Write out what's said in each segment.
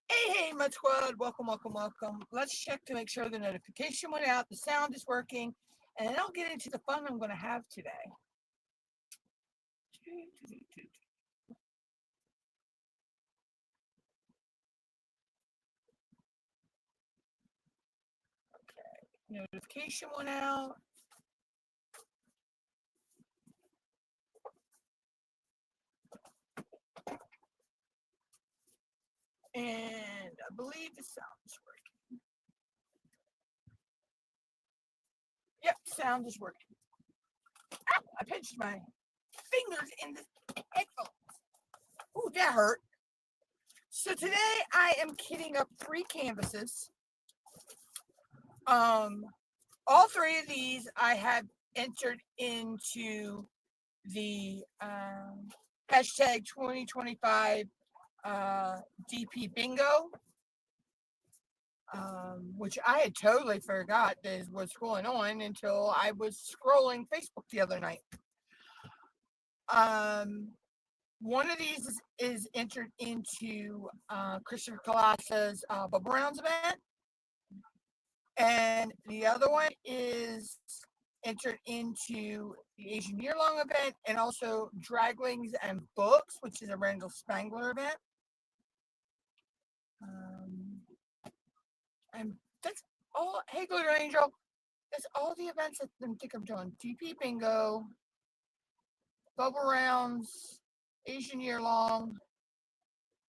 Hey, my squad. Welcome, welcome, welcome. Let's check to make sure the notification went out, the sound is working, and then I'll get into the fun I'm going to have today. Okay, notification went out. And I believe the sound is working. Yep, sound is working. Ah, I pinched my fingers in the headphones. Ooh, that hurt. So today I am kitting up 3 canvases. All 3 of these I have entered into the hashtag 2025 DP bingo, which I had totally forgot is what's going on until I was scrolling Facebook the other night. One of these is entered into Christopher Colassa's Bubble Rounds event, and the other one is entered into the Asian Year-Long event, and also Draglings and Books, which is a Randall Spangler event. And that's all. Hey, Glitter Angel. That's all the events that I think I'm doing. DP Bingo, Bubble Rounds, Asian Year-Long,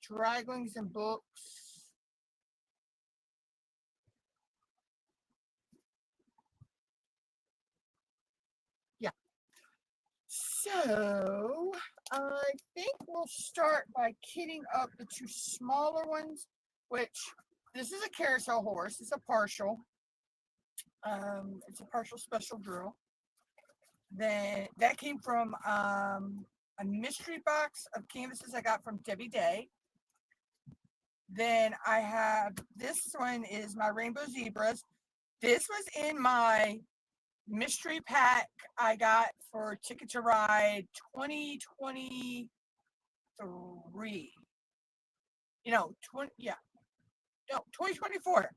Draglings and Books. Yeah. So I think we'll start by kitting up the 2 smaller ones, which this is a carousel horse. It's a partial. It's a partial special drill. Then that came from a mystery box of canvases I got from Debbie Day. Then I have this one is my Rainbow Zebras. This was in my mystery pack I got for Ticket to Ride 2023. You know, 2024.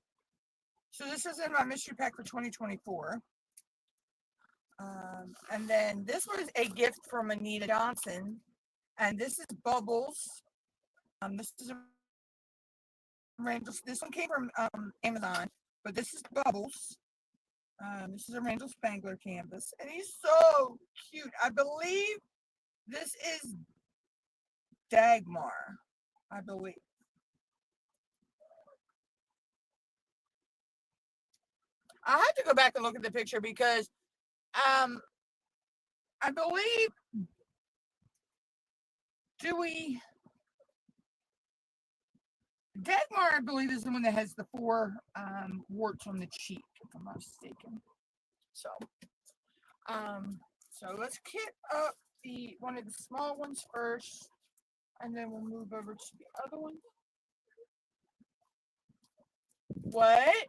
So this is in my mystery pack for 2024. And then this was a gift from Anita Johnson. And this is Bubbles. This is a Randall. This one came from Amazon, but this is Bubbles. This is a Randall Spangler canvas, and he's so cute. I believe this is Dagmar. I believe. I have to go back and look at the picture because I believe Dagmar, I believe, is the one that has the 4 warts on the cheek, if I'm not mistaken. So, so let's kit up one of the small ones first, and then we'll move over to the other one. What?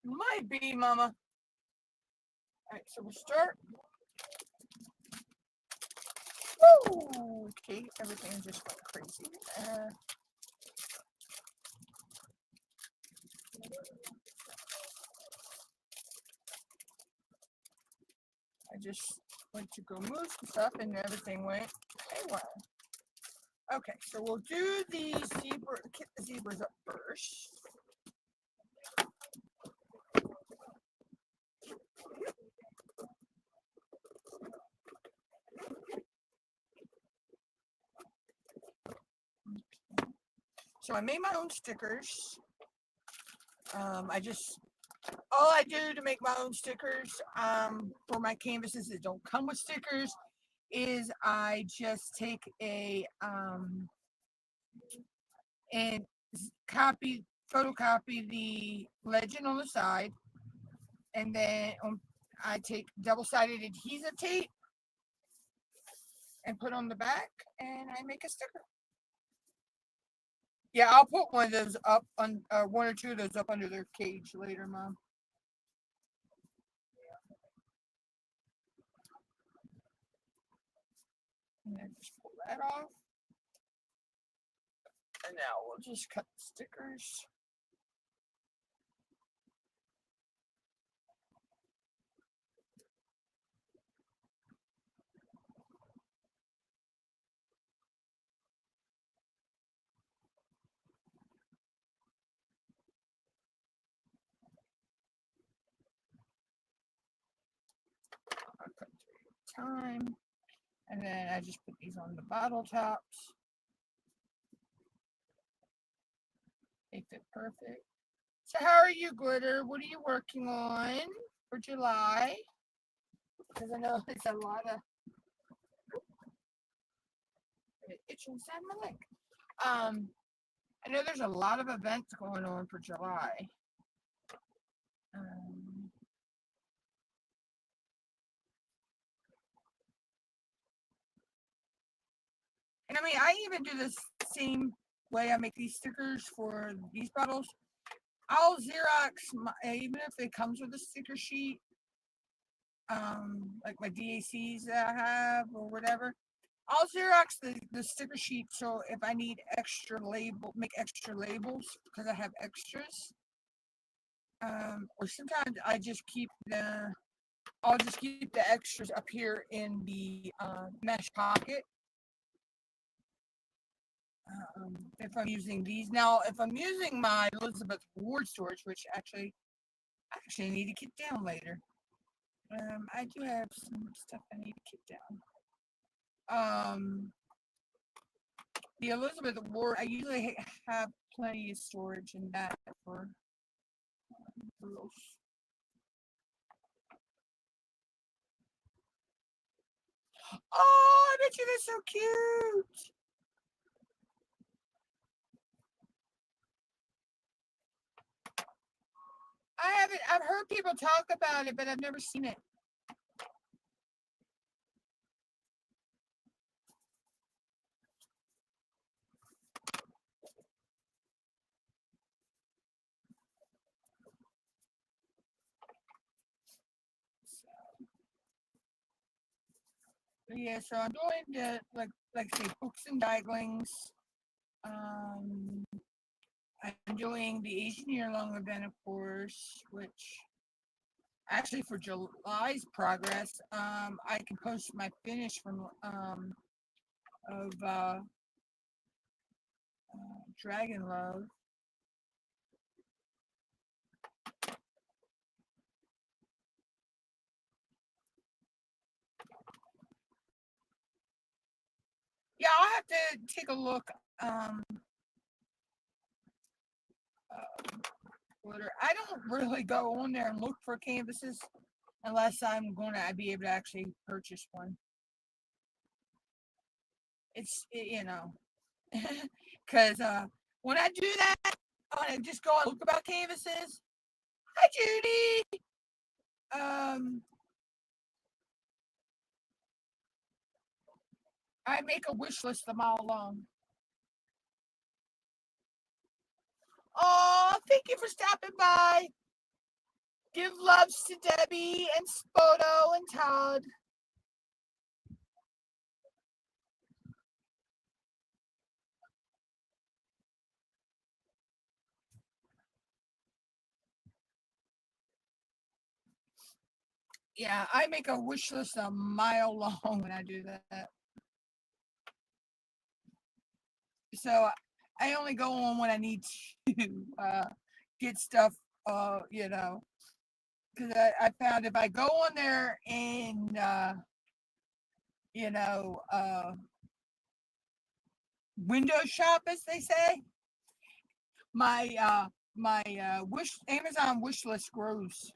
Might be, Mama. All right, so we'll start. Woo! Okay, everything just went crazy. I just went to go move some stuff and everything went haywire. Okay, so we'll do the kit the zebras up first. So I made my own stickers. All I do to make my own stickers for my canvases that don't come with stickers is I just take and photocopy the legend on the side, and then I take double-sided adhesive tape and put on the back, and I make a sticker. Yeah, I'll put one of those up on one or 2 of those up under their cage later, Mom. And then just pull that off. And now we'll just cut the stickers. I'll cut 3 at a time. And then I just put these on the bottle tops. They fit perfect. So how are you, Glitter? What are you working on for July? Because I know it's a lot of itching inside my leg. I know there's a lot of events going on for July. And I mean, I even do this same way I make these stickers for these bottles. I'll Xerox, even if it comes with a sticker sheet, like my DACs that I have or whatever. I'll Xerox the sticker sheet, so if I need make extra labels because I have extras. Or sometimes I'll just keep the extras up here in the mesh pocket. If I'm using these now, if I'm using my Elizabeth Ward storage, which actually I need to get down later. I do have some stuff I need to get down. The Elizabeth Ward, I usually have plenty of storage in that for those. Oh, I bet you they're so cute. I've heard people talk about it, but I've never seen it. Yeah, so I'm doing the like say books and diaglings. I'm doing the Asian year-long event, of course, which actually for July's progress, I can post my finish from of Dragon Love. Yeah, I'll have to take a look. I don't really go on there and look for canvases unless I'm going to be able to actually purchase one. Because when I do that, I just go and look about canvases. Hi, Judy. I make a wish list a mile long. Oh, thank you for stopping by. Give loves to Debbie and Spoto and Todd. Yeah, I make a wish list a mile long when I do that. So I only go on when I need to get stuff, because I found if I go on there and, window shop, as they say, my Amazon wish list grows.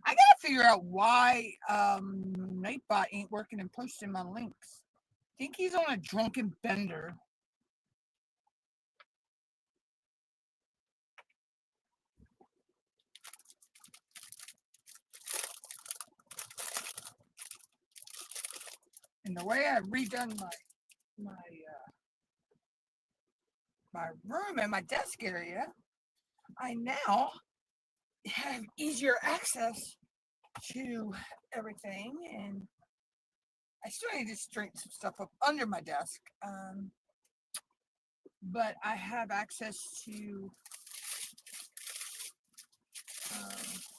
I gotta figure out why Nightbot ain't working and posting my links. I think he's on a drunken bender. And the way I've redone my room and my desk area, I now have easier access to everything, and I still need to straighten some stuff up under my desk. But I have access to,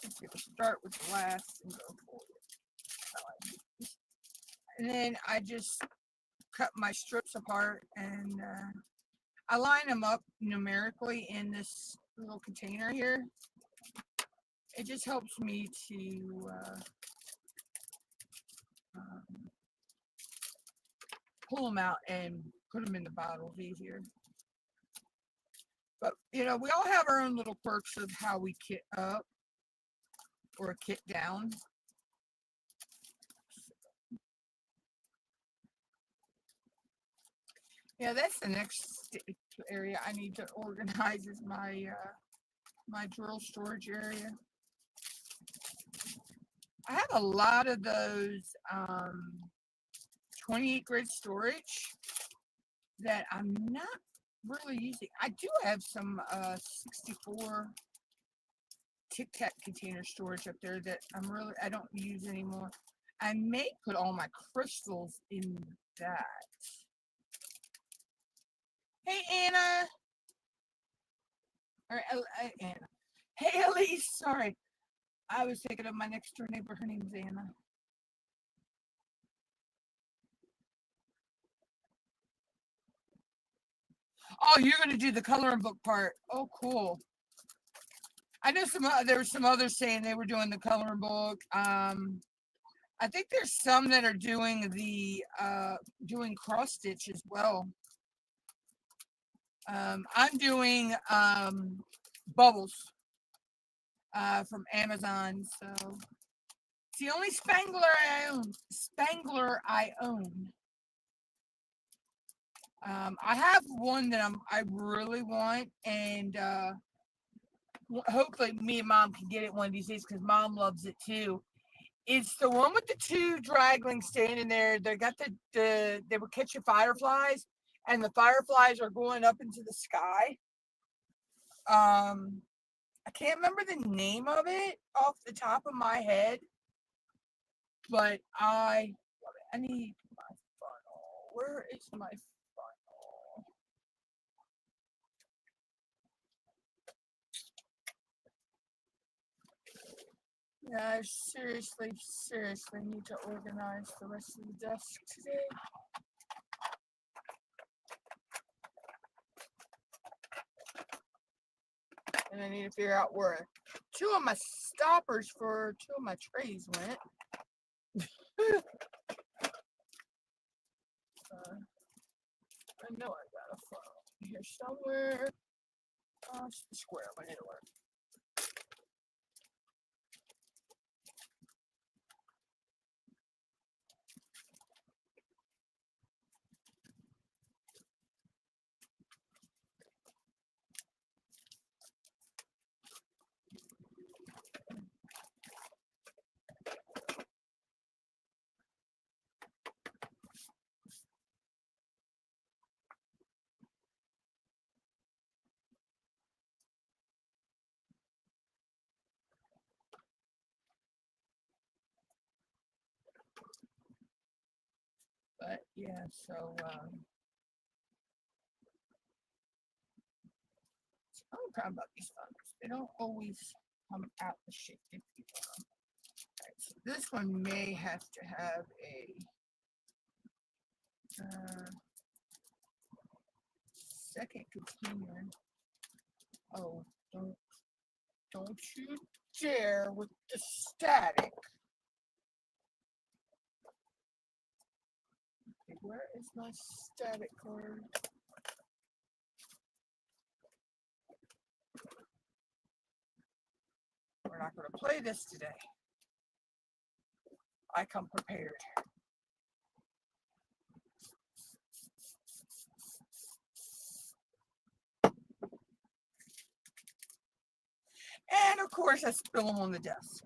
let's see, we'll start with the last and go forward. And then I just cut my strips apart and I line them up numerically in this little container here. It just helps me to pull them out and put them in the bottles easier. But, you know, we all have our own little quirks of how we kit up or kit down. Yeah, that's the next area I need to organize is my my drill storage area. I have a lot of those 28 grid storage that I'm not really using. I do have some 64 Tic Tac container storage up there that I don't use anymore. I may put all my crystals in that. Hey, Anna. Or Anna. Hey, Elise. Sorry. I was thinking of my next door neighbor. Her name's Anna. Oh, you're going to do the coloring book part. Oh, cool. I know there were some others saying they were doing the coloring book. I think there's some that are doing the doing cross stitch as well. I'm doing bubbles from Amazon, so it's the only Spangler I own. I have one that I really want, and hopefully me and Mom can get it one of these days because Mom loves it too. It's the one with the two draglings standing there. They got they were catching fireflies, and the fireflies are going up into the sky. I can't remember the name of it off the top of my head, but I need my funnel. Where is my funnel? Yeah, I seriously need to organize the rest of the desk today. And I need to figure out where two of my stoppers for two of my trays went. I know I got a funnel here somewhere. Oh, it's the square one, it'll work. But yeah, so I'm proud about these funnels. They don't always come out the shape that people want. Right, so this one may have to have a second container. Oh, don't you dare with the static. Okay, where is my static card? We're not going to play this today. I come prepared. And of course, I spill them on the desk.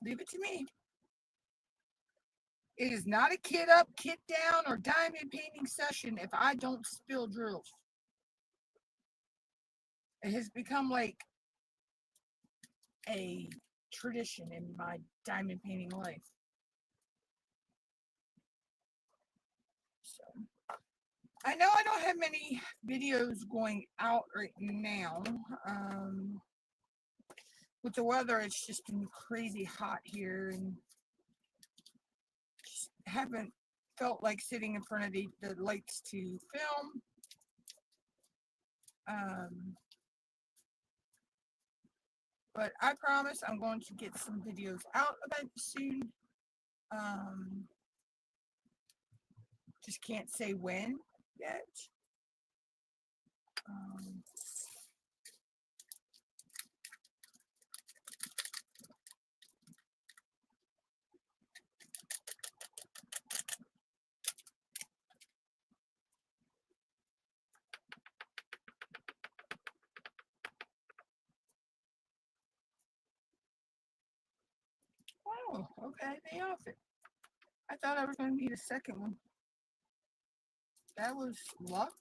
Leave it to me. It is not a kit up, kit down, or diamond painting session if I don't spill drills. It has become like a tradition in my diamond painting life. So I know I don't have many videos going out right now. With the weather, it's just been crazy hot here, and just haven't felt like sitting in front of the lights to film. But I promise I'm going to get some videos out about soon. Just can't say when yet. Oh, okay, they off it. I thought I was going to need a second one. That was luck.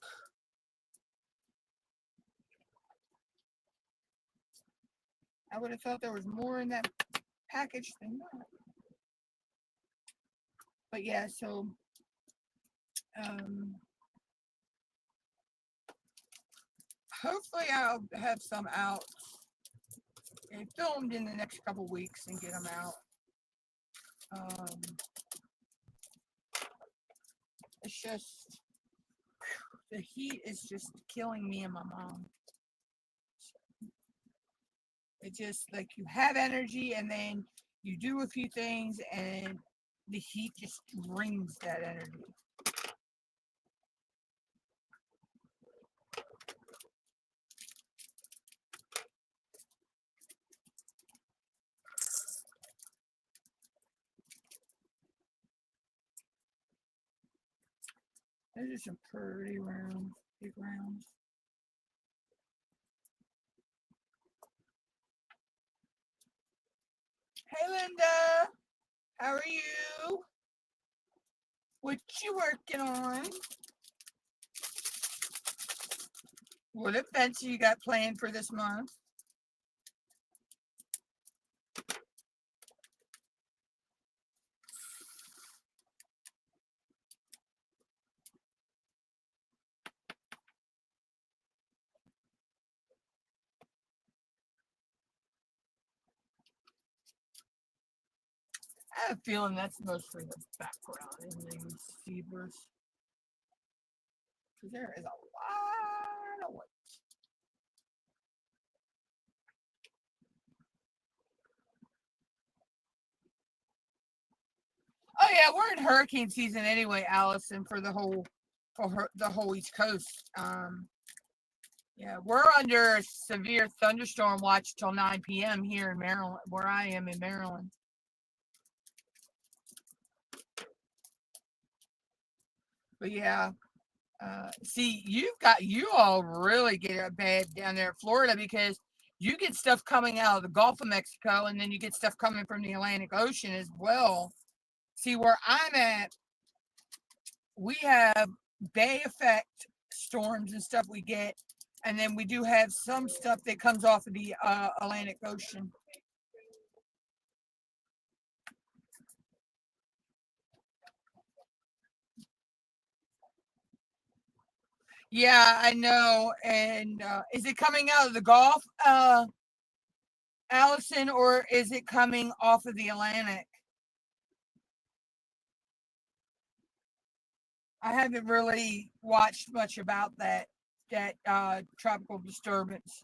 I would have thought there was more in that package than that. But yeah, so hopefully I'll have some out and filmed in the next couple weeks and get them out. It's just, the heat is just killing me and my mom. It's just like you have energy and then you do a few things and the heat just drains that energy. Those are some pretty rounds, big rounds. Hey Linda, how are you? What you working on? What events you got planned for this month? I have a feeling that's mostly the background in these zebras. Because there is a lot of white. Oh yeah, we're in hurricane season anyway, Allison, for the whole East Coast. Yeah, we're under severe thunderstorm watch till 9 p.m. here in Maryland, where I am in Maryland. But yeah, see, you all really get it bad down there in Florida because you get stuff coming out of the Gulf of Mexico and then you get stuff coming from the Atlantic Ocean as well. See, where I'm at, we have bay effect storms and stuff we get, and then we do have some stuff that comes off of the Atlantic Ocean. Yeah, I know. And is it coming out of the Gulf, Allison, or is it coming off of the Atlantic? I haven't really watched much about that tropical disturbance.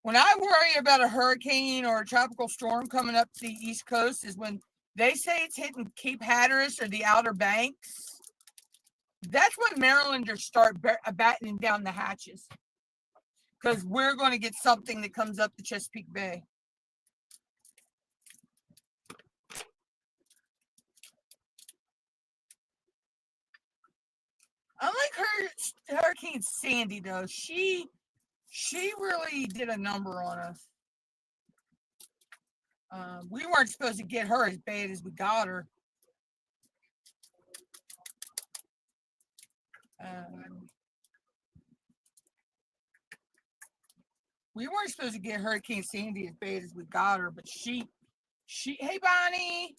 When I worry about a hurricane or a tropical storm coming up the East Coast is when they say it's hitting Cape Hatteras or the Outer Banks. That's when Marylanders start battening down the hatches, because we're going to get something that comes up the Chesapeake Bay. Unlike Hurricane Sandy, though, she really did a number on us. We weren't supposed to get her as bad as we got her. We weren't supposed to get Hurricane Sandy as bad as we got her, but hey Bonnie,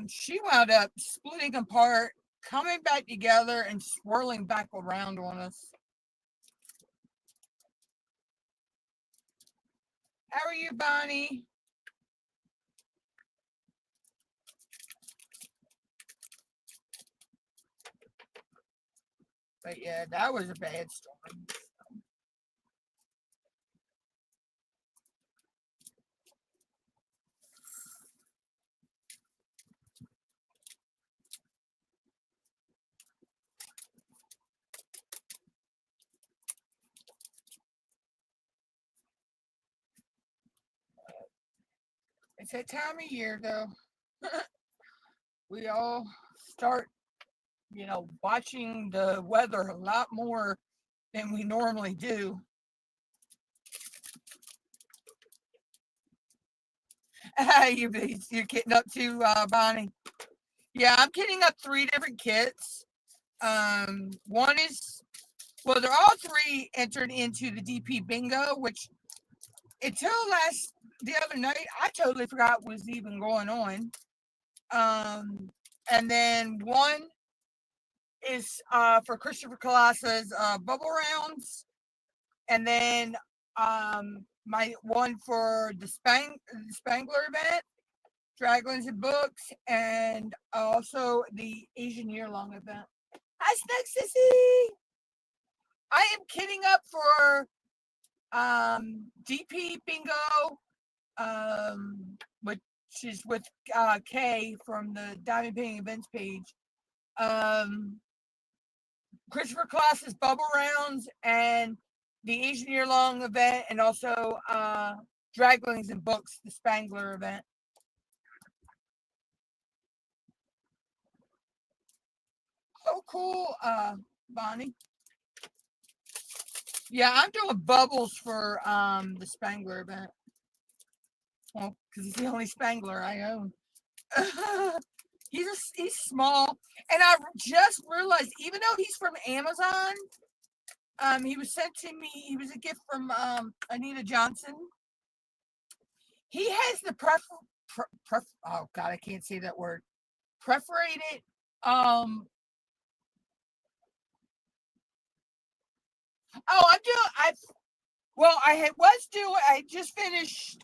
she wound up splitting apart, coming back together, and swirling back around on us. How are you, Bonnie? But yeah, that was a bad storm. It's that time of year, though. We all start, watching the weather a lot more than we normally do. You're getting up to Bonnie. Yeah, I'm getting up 3 different kits. One is, well, they're all 3 entered into the DP bingo, which until the other night, I totally forgot was even going on. And then one is for Christopher Colossa's bubble rounds, and then my one for the Spangler event, Dragons and Books, and also the Asian year-long event. Hi, Snug Sissy! I am kitting up for DP bingo, which is with Kay from the Diamond Painting Events page. Christopher Claus's bubble rounds and the Asian year-long event, and also Draglings and Books, the Spangler event. Oh, cool, Bonnie. Yeah, I'm doing bubbles for the Spangler event. Well, because he's the only Spangler I own. He's small, and I just realized, even though he's from Amazon, he was sent to me. He was a gift from Anita Johnson. He has the oh God, I can't say that word. Perforated. Oh, I just finished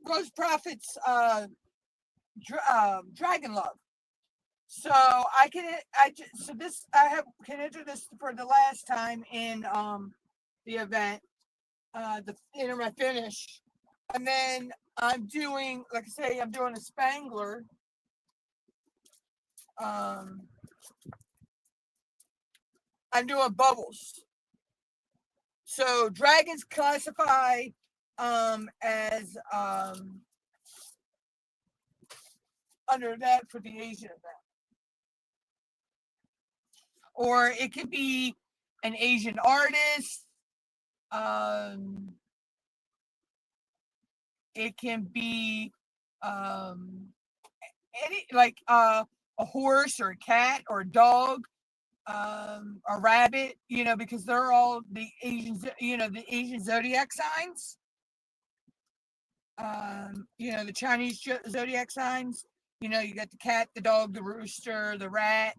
Rose Prophet's Dragon Love. So I can can enter this for the last time in the event, enter my finish, and then I'm doing, like I say, I'm doing a Spangler. I'm doing bubbles. So dragons classify as under that for the Asian event. Or it could be an Asian artist. It can be any, like a horse or a cat or a dog, a rabbit, because they're all the Asian zodiac signs. The Chinese zodiac signs. You got the cat, the dog, the rooster, the rat,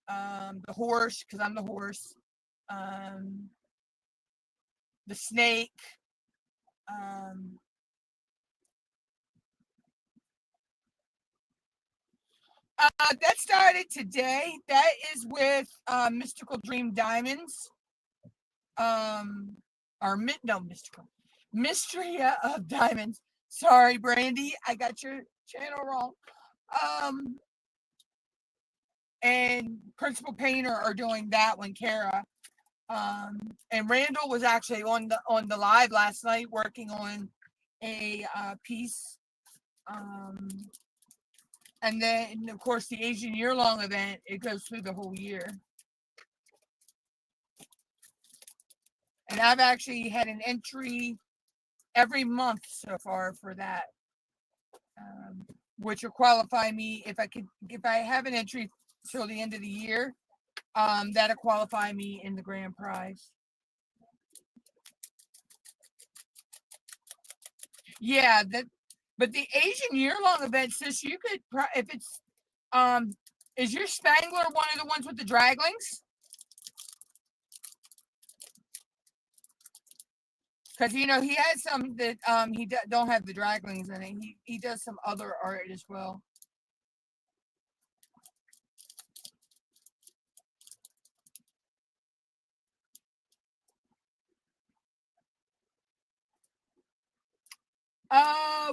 the horse, because I'm the horse, the snake. That started today. That is with Mystical Dream Diamonds. Mystical Mystery of Diamonds. Sorry, Brandy, I got your channel wrong. And Principal Painter are doing that one, Kara. And Randall was actually on the live last night working on a piece. And then, of course, the Asian year-long event, it goes through the whole year. And I've actually had an entry every month so far for that, which will qualify me if I have an entry till the end of the year. That'll qualify me in the grand prize. Yeah, but the Asian year-long event, sis, you could if it's is your Spangler one of the ones with the draglings? Because he has some that he don't have the draglings in it. He does some other art as well.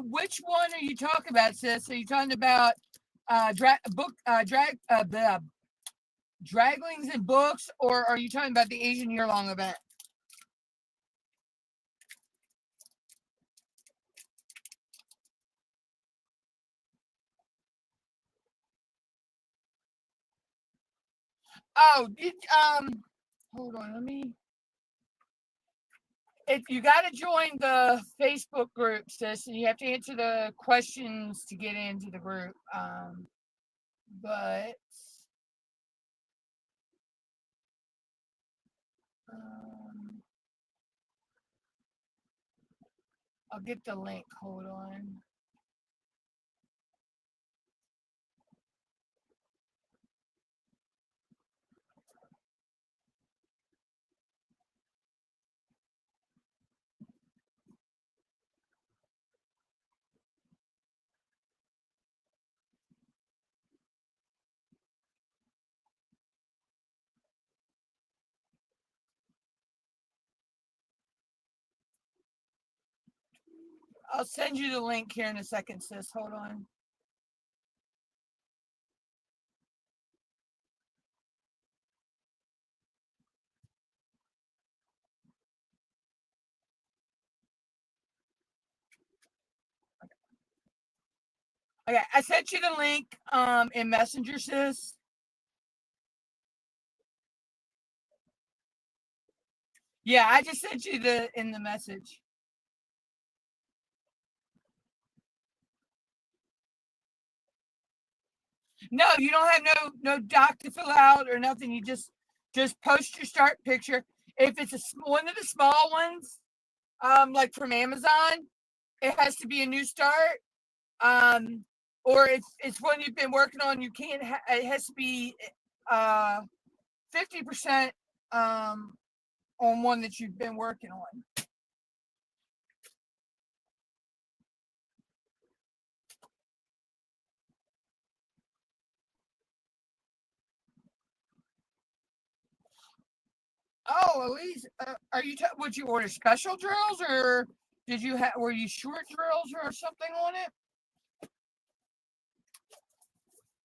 Which one are you talking about, sis? Are you talking about draglings and books, or are you talking about the Asian year-long event? Oh, hold on, let me. If you got to join the Facebook group, sis, and you have to answer the questions to get into the group. But I'll get the link. Hold on. I'll send you the link here in a second, sis. Hold on. Okay, I sent you the link in Messenger, sis. Yeah, I just sent you in the message. No, you don't have no doc to fill out or nothing. You just post your start picture. If it's one of the small ones, like from Amazon, it has to be a new start. Or if it's one you've been working on, you can't. It has to be 50% on one that you've been working on. Oh, Elise, are you? Would you order special drills, or were you short drills or something on it?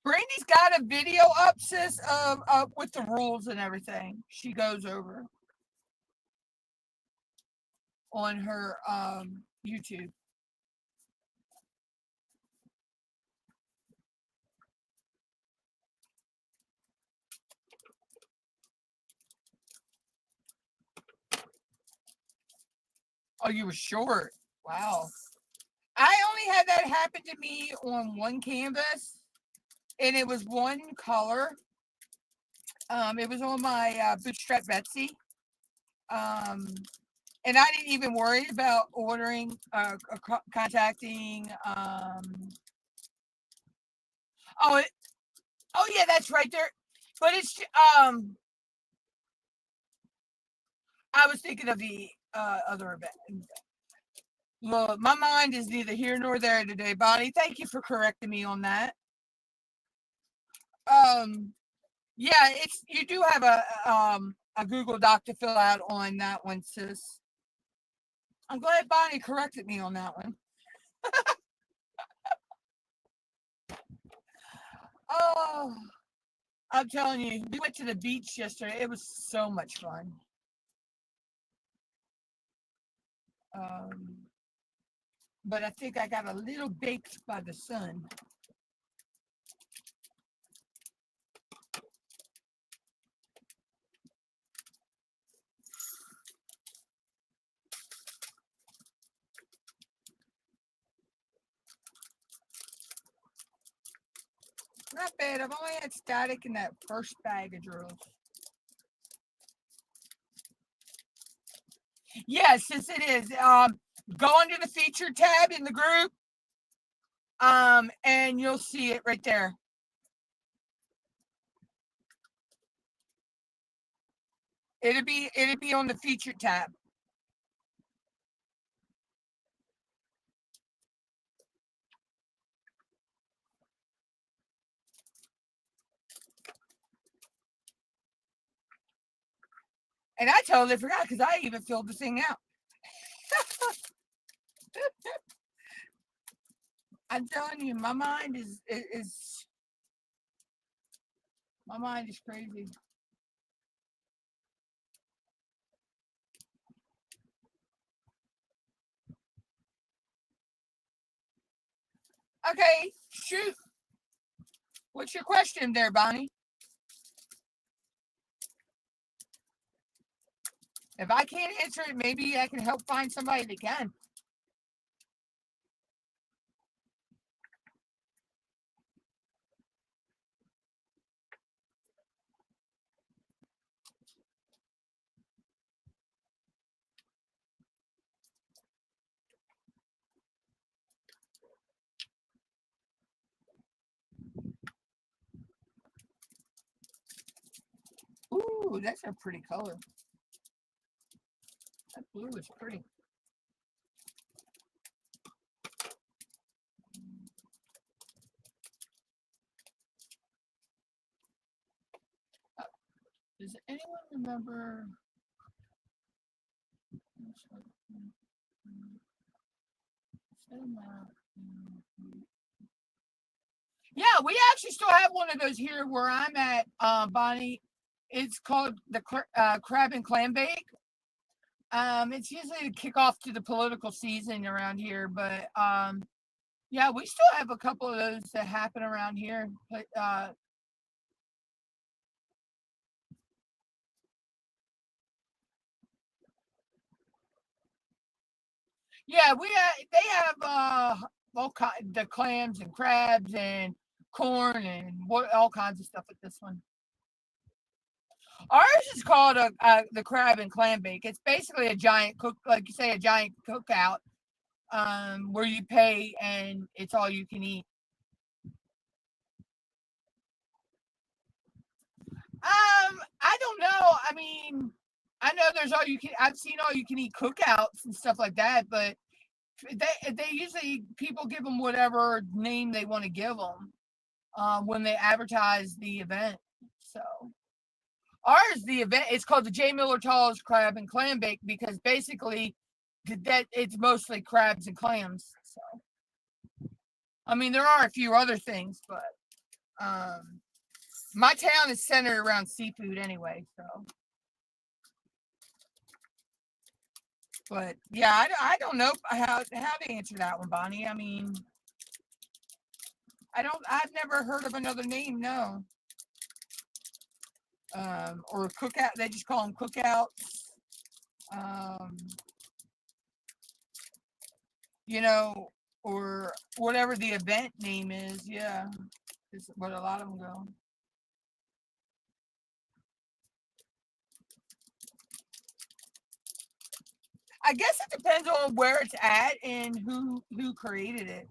Brandy's got a video up, sis, of with the rules and everything. She goes over on her YouTube. Oh, you were short. Wow. I only had that happen to me on one canvas, and it was one color. It was on my Bootstrap Betsy. And I didn't even worry about ordering, contacting. Oh, yeah, that's right there. But it's I was thinking of the other event. Well, my mind is neither here nor there today, Bonnie. Thank you for correcting me on that. Yeah, you do have a Google Doc to fill out on that one, sis. I'm glad Bonnie corrected me on that one. Oh, I'm telling you, we went to the beach yesterday. It was so much fun. Um, but I think I got a little baked by the sun. Not bad. I've only had static in that first bag of drills. Yes, yes, it is. Go into the feature tab in the group, and you'll see it right there. It'll be on the feature tab. And I totally forgot because I even filled the thing out. I'm telling you, my mind is crazy. Okay, shoot. What's your question there, Bonnie? If I can't answer it, maybe I can help find somebody that can. Ooh, that's a pretty color. That blue is pretty. Does anyone remember? Yeah, we actually still have one of those here where I'm at, Bonnie. It's called the crab and clam bake. It's usually to kick off to the political season around here, but yeah, we still have a couple of those that happen around here. But yeah, they have the clams and crabs and corn and all kinds of stuff at this one. Ours is called the crab and clam bake. It's basically a giant cook, like you say, a giant cookout, where you pay and it's all you can eat. I don't know. I mean, I know there's all you can. I've seen all you can eat cookouts and stuff like that, but they usually people give them whatever name they want to give them, when they advertise the event. So ours, the event, it's called the J. Miller Tall's Crab and Clam Bake because basically that it's mostly crabs and clams. So I mean, there are a few other things, but my town is centered around seafood anyway. So, but yeah, I don't know how to answer that one, Bonnie. I mean, I've never heard of another name. No. Or cookout. They just call them cookouts. Um, you know, or whatever the event name is. Yeah, is what a lot of them go. I guess it depends on where it's at and who created it.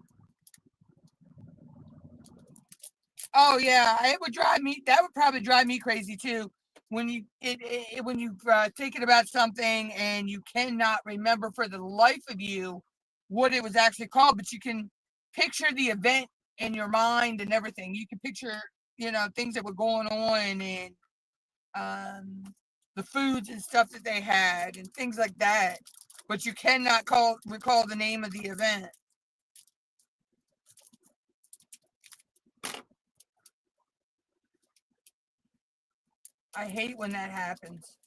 Oh yeah, it would drive me. That would probably drive me crazy too. When when you thinking about something and you cannot remember for the life of you what it was actually called, but you can picture the event in your mind and everything. You can picture, things that were going on and the foods and stuff that they had and things like that. But you cannot recall the name of the event. I hate when that happens.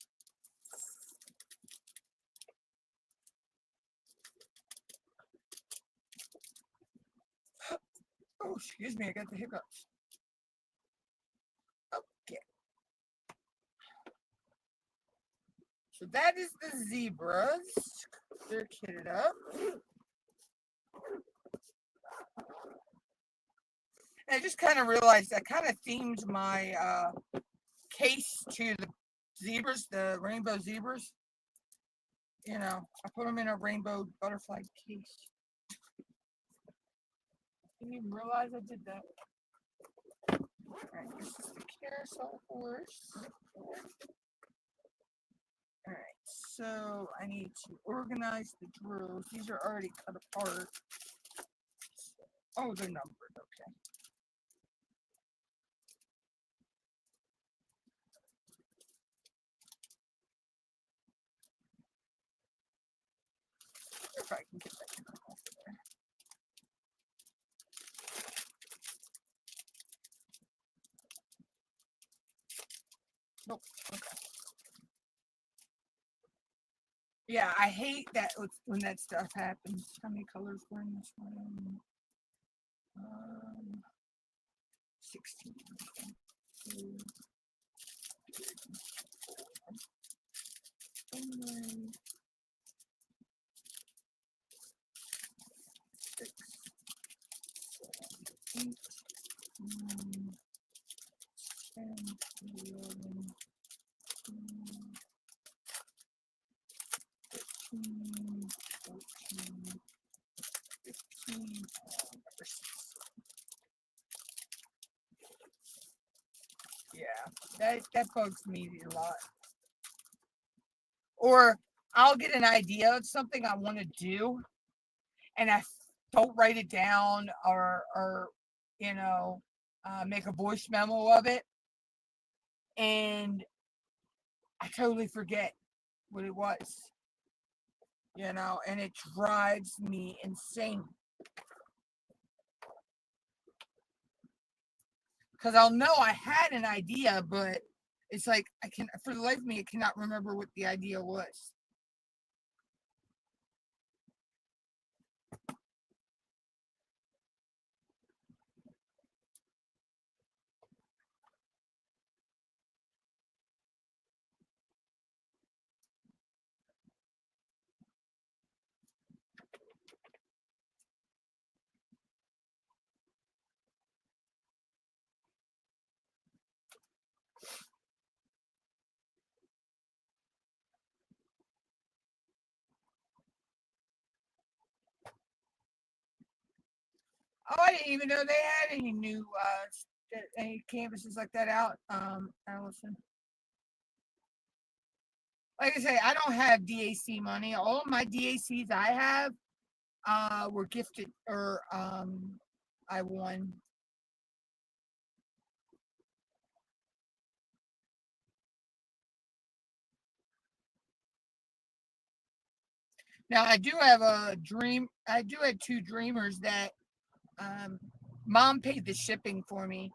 Oh, excuse me, I got the hiccups. Okay. So that is the zebras. They're kitted up. I just kind of realized I kind of themed my case to the zebras, the rainbow zebras. You know, I put them in a rainbow butterfly case. Didn't even realize I did that. Alright, this is the carousel horse. Alright, so I need to organize the drills. These are already cut apart. Oh, they're numbered, okay. If I can get that to come off of there. Nope, okay. Yeah, I hate that when that stuff happens. How many colors were in this one? 16. 2, 3, 6, 7, 8, 9, 10, 11, 13, 14, 15, yeah, that bugs me a lot. Or I'll get an idea of something I want to do, and I don't write it down or you know, make a voice memo of it, and I totally forget what it was. You know, and it drives me insane. Because I'll know I had an idea, but it's like for the life of me, I cannot remember what the idea was. Oh, I didn't even know they had any new any canvases like that out, Allison. Like I say, I don't have DAC money. All of my DACs I have were gifted or I won. Now I do have a dream. I do have 2 dreamers that mom paid the shipping for me,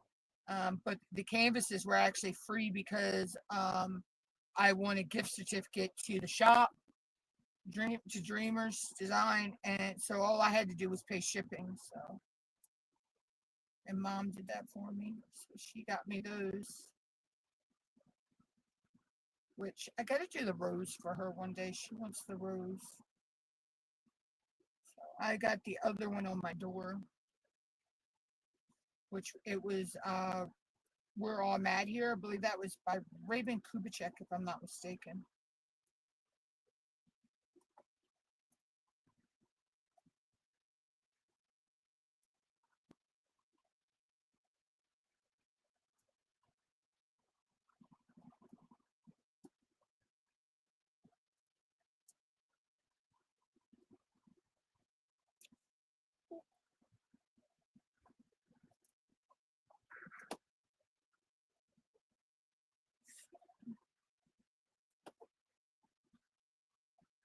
but the canvases were actually free because I won a gift certificate to the shop, Dreamers Design, and so all I had to do was pay shipping. So, and mom did that for me, so she got me those. Which I got to do the rose for her one day. She wants the rose. So I got the other one on my door, which it was We're All Mad Here. I believe that was by Raven Kubicek, if I'm not mistaken.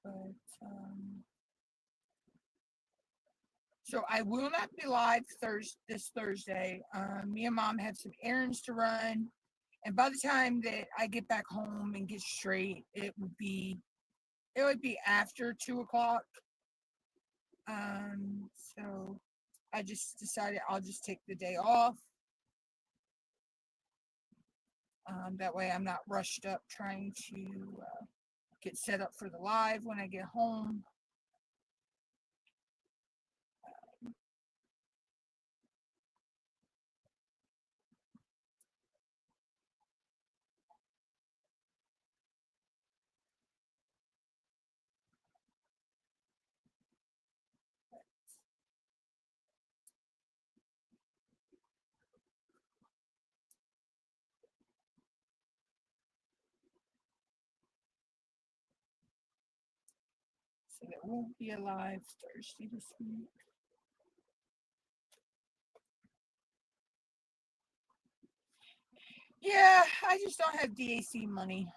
But so I will not be live this Thursday. Me and mom have some errands to run, and by the time that I get back home and get straight, it would be after 2 o'clock. So I just decided I'll just take the day off. That way I'm not rushed up trying to get set up for the live when I get home. So that won't be a live Thursday this week. Yeah, I just don't have DAC money.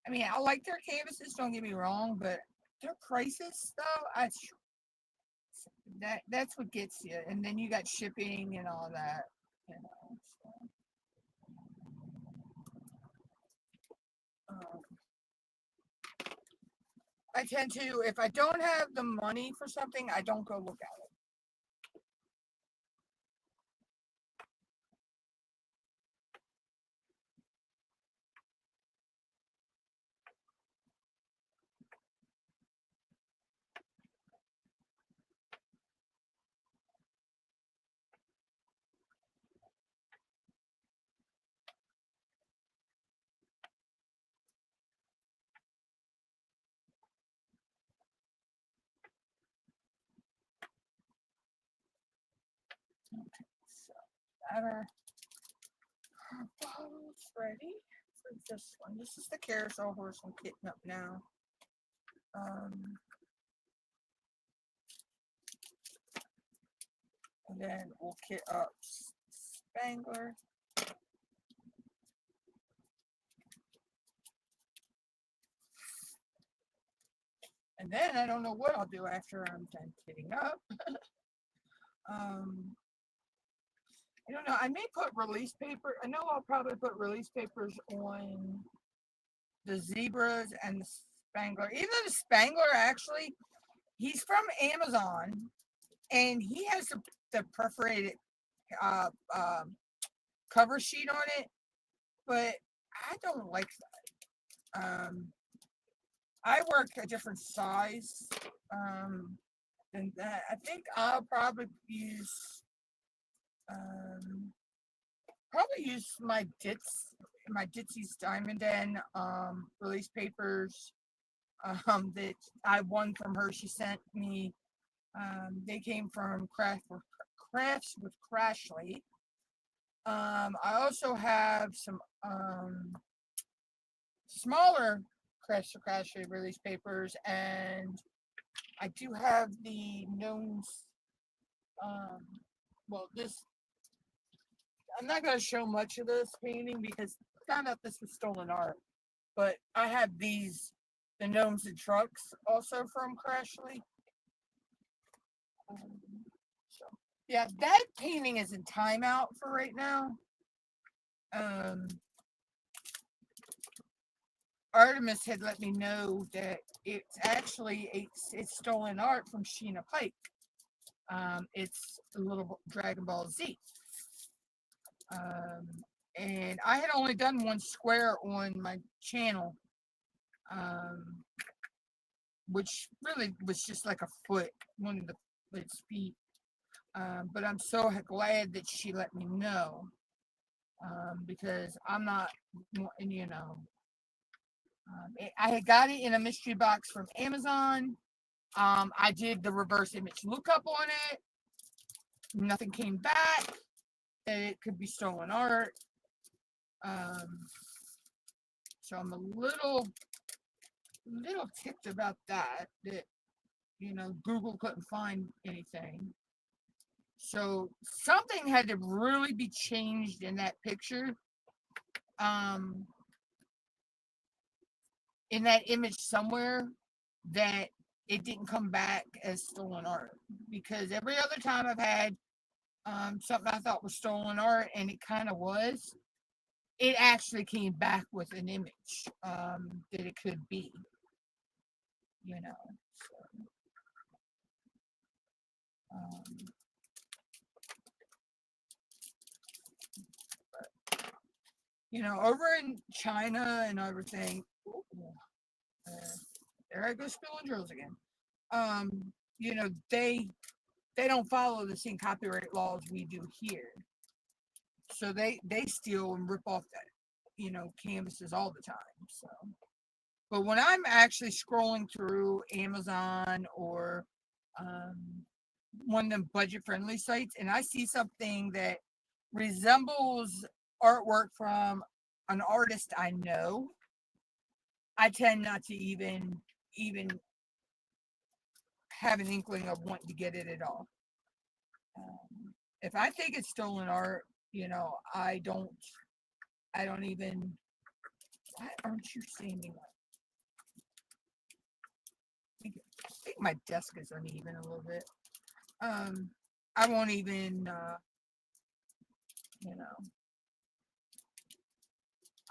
I mean, I like their canvases, don't get me wrong, but their prices though, that's what gets you. And then you got shipping and all that, you know. So, um, I tend to, if I don't have the money for something, I don't go look at it. Okay, so that our bottles ready for this one. This is the carousel horse I'm kitting up now. And then we'll kit up Spangler. And then I don't know what I'll do after I'm done kitting up. I don't know. I may put release paper. I know I'll probably put release papers on the zebras and the Spangler. Even the Spangler, actually, he's from Amazon, and he has the perforated uh, cover sheet on it, but I don't like that. I work a different size than that. I think I'll probably use my Ditsy's Diamond Den release papers that I won from her. She sent me. They came from Crafts with Crashly. I also have some smaller Crafts with Crashly release papers, and I do have the gnomes. Well, this I'm not going to show much of this painting because I found out this was stolen art. But I have the gnomes and trucks also from Crashly. So yeah, that painting is in timeout for right now. Artemis had let me know that it's actually it's stolen art from Sheena Pike. It's a little Dragon Ball Z. And I had only done one square on my channel, which really was just like a foot, one of its feet. But I'm so glad that she let me know, because I'm not, you know, I had got it in a mystery box from Amazon. I did the reverse image lookup on it. Nothing came back that it could be stolen art. So I'm a little ticked about that you know, Google couldn't find anything. So something had to really be changed in that picture. In that image somewhere, that it didn't come back as stolen art, because every other time I've had something I thought was stolen art, and it kind of was, it actually came back with an image that it could be, you know. So, you know, over in China and everything, there I go spilling drills again. You know, they don't follow the same copyright laws we do here. So they steal and rip off that, you know, canvases all the time. So, but when I'm actually scrolling through Amazon or one of them budget friendly sites, and I see something that resembles artwork from an artist I know, I tend not to even have an inkling of wanting to get it at all. If I think it's stolen art, I don't even. Why aren't you standing up? I think my desk is uneven a little bit. I won't even, you know.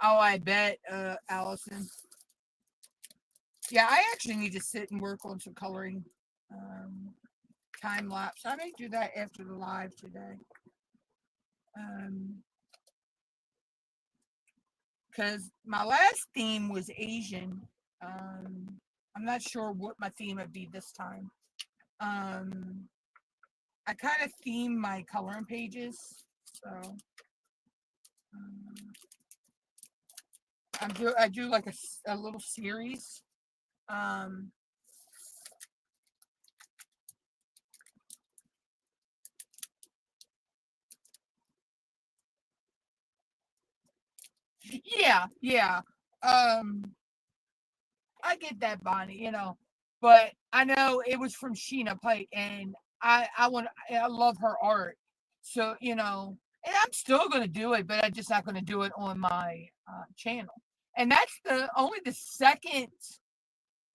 Oh, I bet, Allison. Yeah, I actually need to sit and work on some coloring, time lapse. I may do that after the live today. Because my last theme was Asian. I'm not sure what my theme would be this time. I kind of theme my coloring pages, so I do like a little series. Yeah. I get that, Bonnie, but I know it was from Sheena Pike, and I love her art, so and I'm still gonna do it, but I'm just not gonna do it on my channel, and that's the second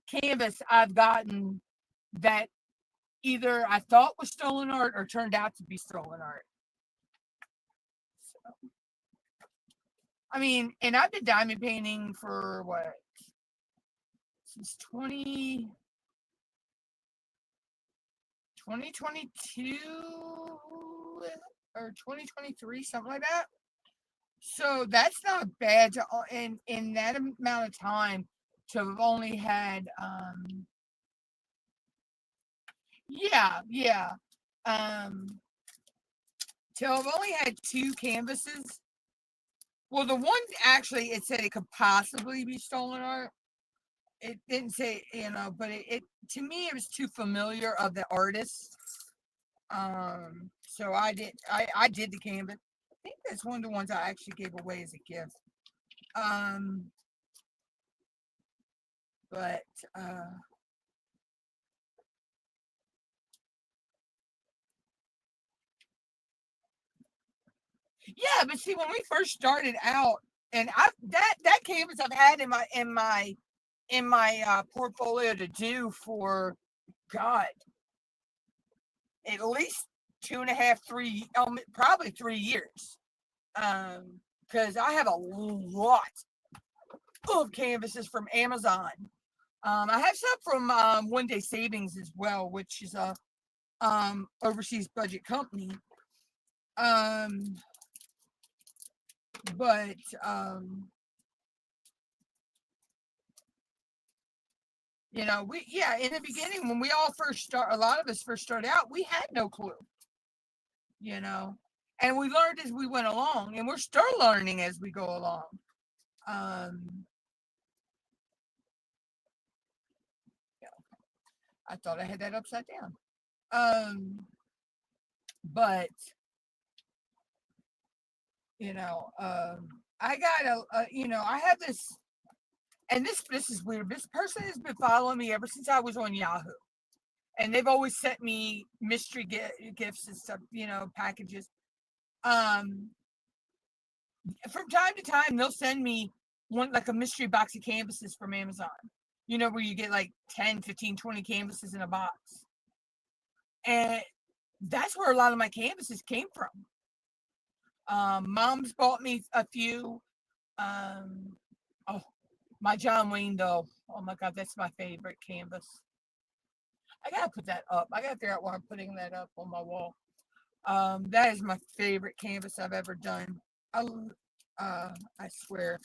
canvas I've gotten that either I thought was stolen art or turned out to be stolen art. So, I mean, and I've been diamond painting for what, since 2022 or 2023, something like that. So that's not bad to, in that amount of time, to have only had yeah to have only had two canvases. Well, the one, actually, it said it could possibly be stolen art. It didn't say, but it to me, it was too familiar of the artist. So I did the canvas. I think that's one of the ones I actually gave away as a gift. But yeah, but see, when we first started out, and that canvas I've had in my portfolio to do for, God, at least 2.5, 3, probably 3 years. Because I have a lot of canvases from Amazon. I have some from One Day Savings as well, which is a overseas budget company. But in the beginning, when we all a lot of us first started out, we had no clue, and we learned as we went along, and we're still learning as we go along. I thought I had that upside down. But I got I have this, and this is weird. This person has been following me ever since I was on Yahoo, and they've always sent me mystery gifts and stuff, packages. From time to time, they'll send me like a mystery box of canvases from Amazon. Where you get like 10, 15, 20 canvases in a box. And that's where a lot of my canvases came from. Mom's bought me a few. My John Wayne, though. Oh my God, that's my favorite canvas. I gotta put that up. I gotta figure out why I'm putting that up on my wall. That is my favorite canvas I've ever done. I swear.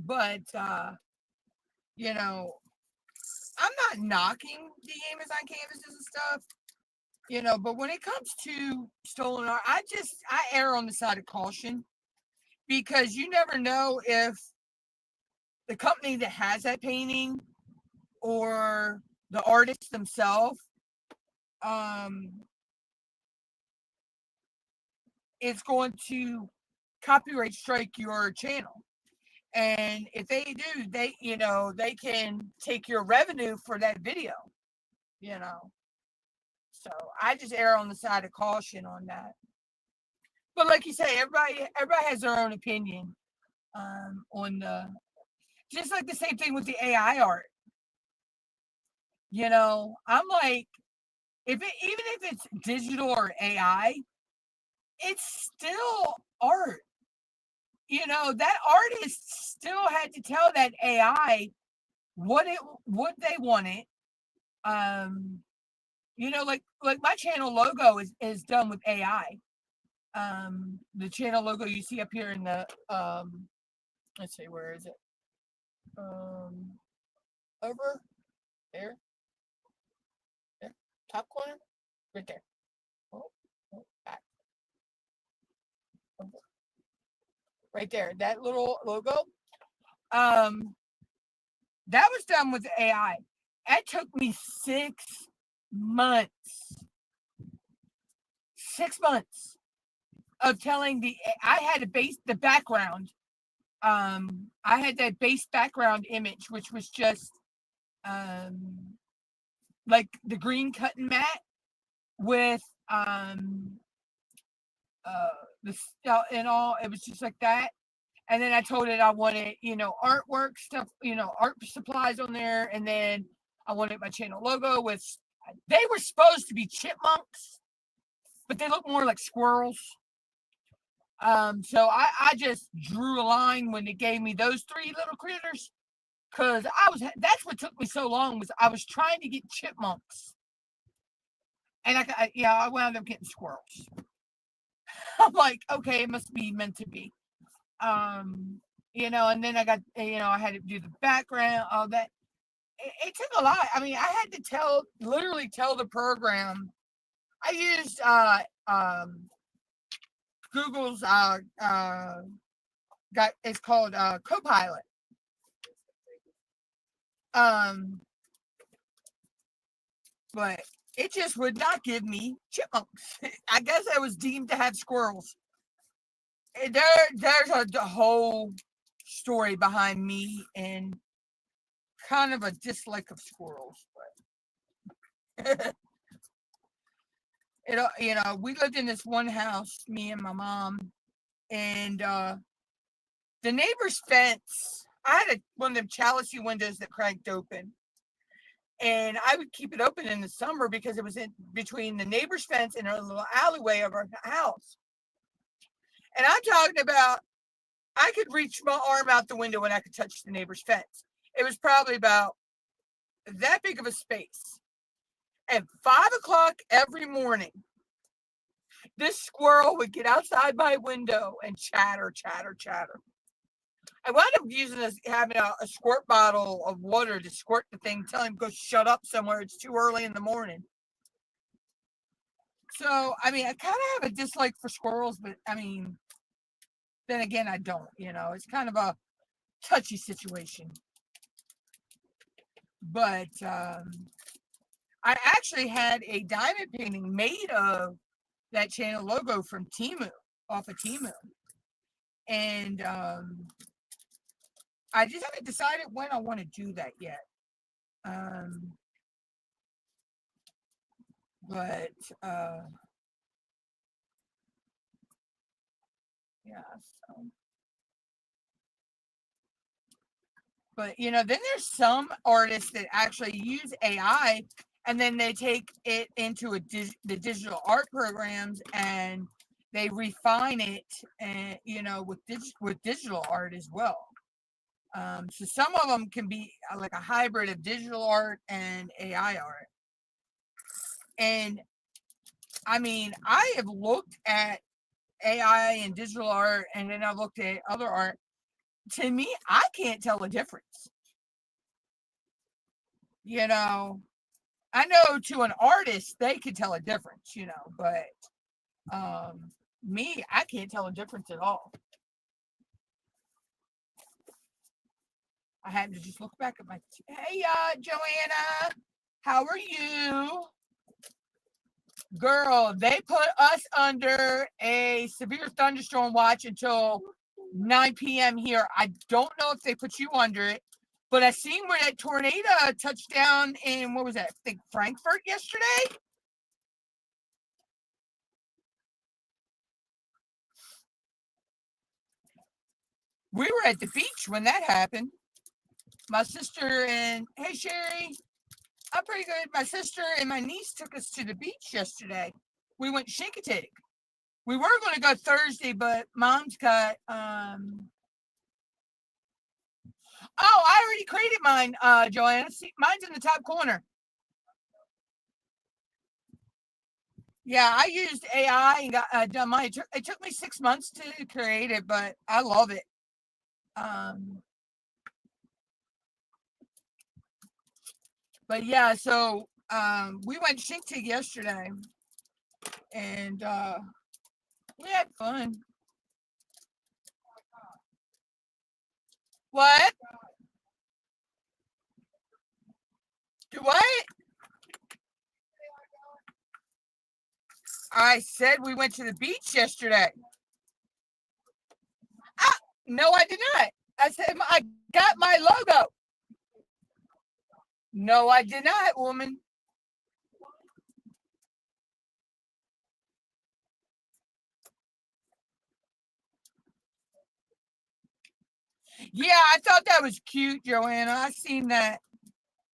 But I'm not knocking the Amazon canvases and stuff. But when it comes to stolen art, I err on the side of caution, because you never know if the company that has that painting or the artist themselves is going to copyright strike your channel. And if they do, they can take your revenue for that video, you know. So I just err on the side of caution on that. But like you say, everybody has their own opinion on just like the same thing with the AI art. I'm like, even if it's digital or AI, it's still art. That artist still had to tell that AI what they wanted. Like my channel logo is done with AI. The channel logo you see up here in the let's see, where is it? Over there, top corner, right there. Back. Right there, that little logo. That was done with AI. That took me 6 months. 6 months of telling I had to base the background. I had that base background image, which was just like the green cutting mat with the stuff and all. It was just like that. And then I told it I wanted, artwork stuff, art supplies on there. And then I wanted my channel logo with, they were supposed to be chipmunks, but they look more like squirrels. So I just drew a line when they gave me those 3 little critters, because that's what took me so long, was I was trying to get chipmunks. And I wound up getting squirrels. I'm like, okay, it must be meant to be. And then I got, I had to do the background, all that. It took a lot. I mean, I had to literally tell the program. I used Google's it's called Copilot. But it just would not give me chipmunks. I guess I was deemed to have squirrels. There's a whole story behind me and kind of a dislike of squirrels, but we lived in this one house, me and my mom, and the neighbor's fence, I had one of them chalice windows that cranked open, and I would keep it open in the summer because it was in between the neighbor's fence and a little alleyway of our house. And I'm talking about, I could reach my arm out the window and I could touch the neighbor's fence. It was probably about that big of a space. At 5:00 every morning, this squirrel would get outside my window and chatter. I wound up having a squirt bottle of water to squirt the thing, tell him go shut up somewhere. It's too early in the morning. So, I mean, I kind of have a dislike for squirrels, but I mean, then again, I don't, it's kind of a touchy situation. But I actually had a diamond painting made of that channel logo from off of Temu. And I just haven't decided when I want to do that yet. But yeah, so. But then there's some artists that actually use AI, and then they take it into the digital art programs and they refine it, and with digital art as well. So some of them can be like a hybrid of digital art and AI art. And I mean, I have looked at AI and digital art, and then I've looked at other art. To me, I can't tell the difference. I know to an artist, they could tell a difference, but me, I can't tell a difference at all. I had to just look back at my, hey, Joanna, how are you? Girl, they put us under a severe thunderstorm watch until 9 p.m. here. I don't know if they put you under it, but I seen where that tornado touched down in, what was that? I think Frankfurt yesterday. We were at the beach when that happened. My sister and, hey Sherry, I'm pretty good. My sister and my niece took us to the beach yesterday. We went Shinkatig. We were going to go Thursday, but Mom's got oh, I already created mine, Joanna. See, mine's in the top corner. Yeah, I used AI and got done mine. It took me 6 months to create it, but I love it. But yeah, so we went Shinkatig yesterday, and we had fun. What? Do what? I said we went to the beach yesterday. Ah, no, I did not. I said I got my logo. No, I did not, woman. Yeah, I thought that was cute, Joanna. I seen that.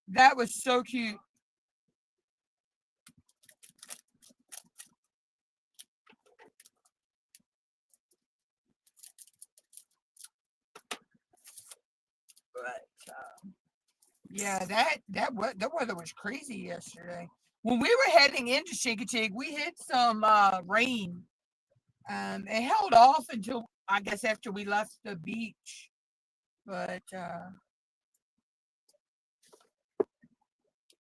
That was so cute. But yeah, that weather was crazy yesterday. When we were heading into Shinkatig, we hit some rain. It held off until I guess after we left the beach. But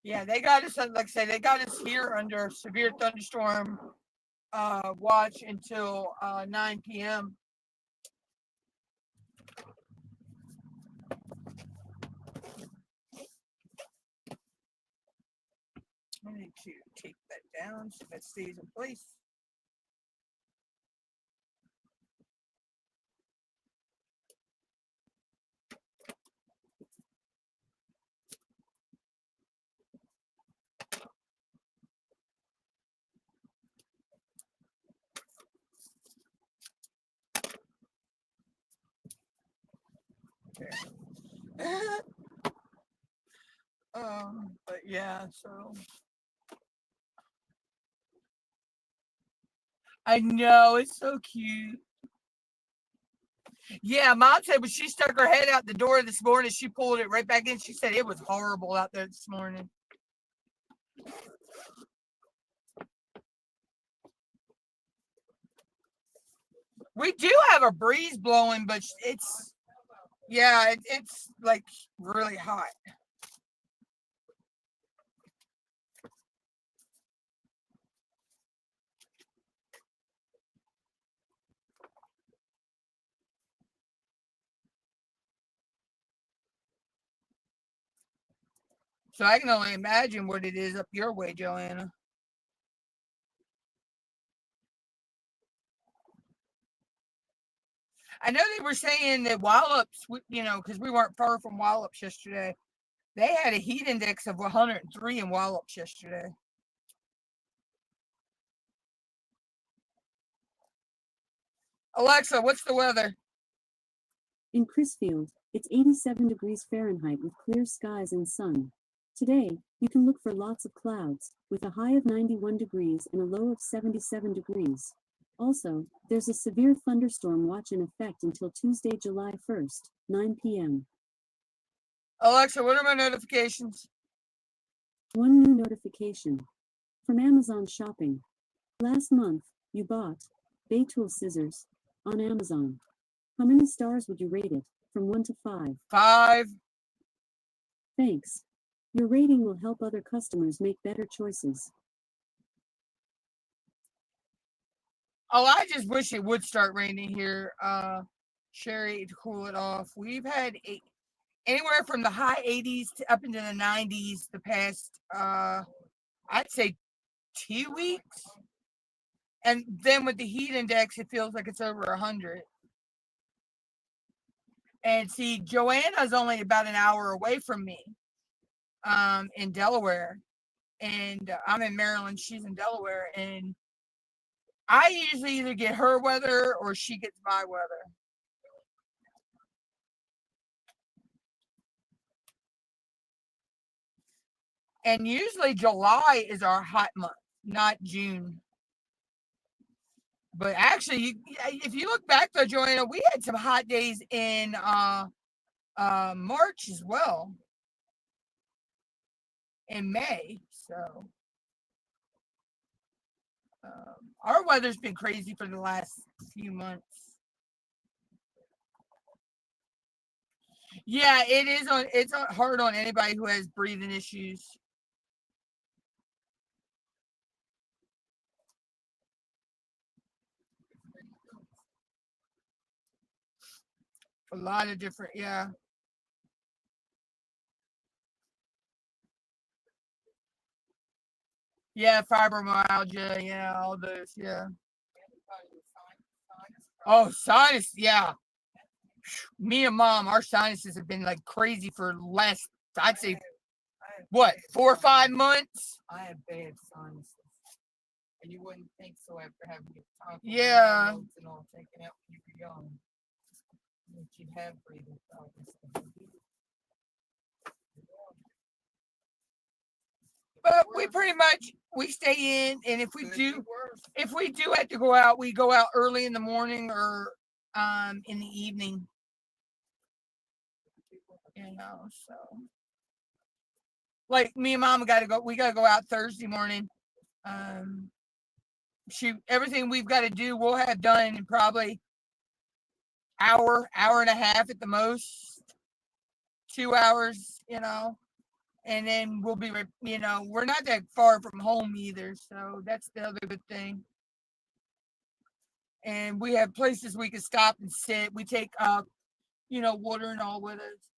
yeah, they got us, like I said, they got us here under severe thunderstorm watch until 9 p.m. I need to take that down so that stays in place. But yeah, so I know it's so cute. Yeah, Mom said when she stuck her head out the door this morning, she pulled it right back in. She said it was horrible out there this morning. We do have a breeze blowing, but it's yeah, it's like really hot. So I can only imagine what it is up your way, Joanna. I know they were saying that Wallops, because we weren't far from Wallops yesterday, they had a heat index of 103 in Wallops yesterday. Alexa, what's the weather? In Crisfield, it's 87 degrees Fahrenheit with clear skies and sun. Today, you can look for lots of clouds, with a high of 91 degrees and a low of 77 degrees. Also, there's a severe thunderstorm watch in effect until Tuesday, July 1st, 9 p.m. Alexa, what are my notifications? One new notification from Amazon Shopping. Last month, you bought Bay Tool scissors on Amazon. How many stars would you rate it, from 1 to 5? 5. Thanks. Your rating will help other customers make better choices. Oh, I just wish it would start raining here, Sherry, to cool it off. We've had anywhere from the high 80s to up into the 90s the past, I'd say 2 weeks. And then with the heat index, it feels like it's over 100. And see, Joanna's only about an hour away from me, in Delaware. And I'm in Maryland, she's in Delaware. And I usually either get her weather or she gets my weather. And usually July is our hot month, not June. But actually, if you look back though, Joanna, we had some hot days in March as well, in May. So our weather's been crazy for the last few months. Yeah, it is on. It's hard on anybody who has breathing issues. A lot of different, yeah. Yeah, fibromyalgia, yeah, all those, yeah. Oh, sinus, yeah. Me and mom, our sinuses have been like crazy for less, I'd say, what, 4 or 5 months? I have bad sinuses. And you wouldn't think so after having your tongue Yeah. and all taken out when you were young. That you'd have breathing problems. But we pretty much we stay in, and if we do have to go out, we go out early in the morning or in the evening. You know, so like me and mom we gotta go out Thursday morning. Everything we've got to do we'll have done in probably hour and a half at the most, 2 hours, and then we'll be, we're not that far from home either, so that's the other good thing. And we have places we can stop and sit. We take water and all with us.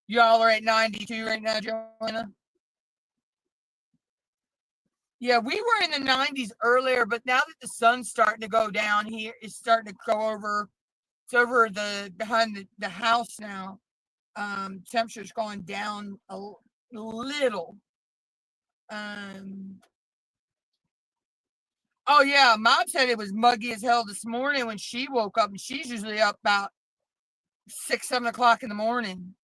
Y'all are at 92 right now, Joanna? Yeah, we were in the 90s earlier, but now that the sun's starting to go down here, it's starting to go over. It's over behind the house now. Temperature's going down a little. Oh yeah, mom said it was muggy as hell this morning when she woke up, and she's usually up about 6, 7 o'clock in the morning.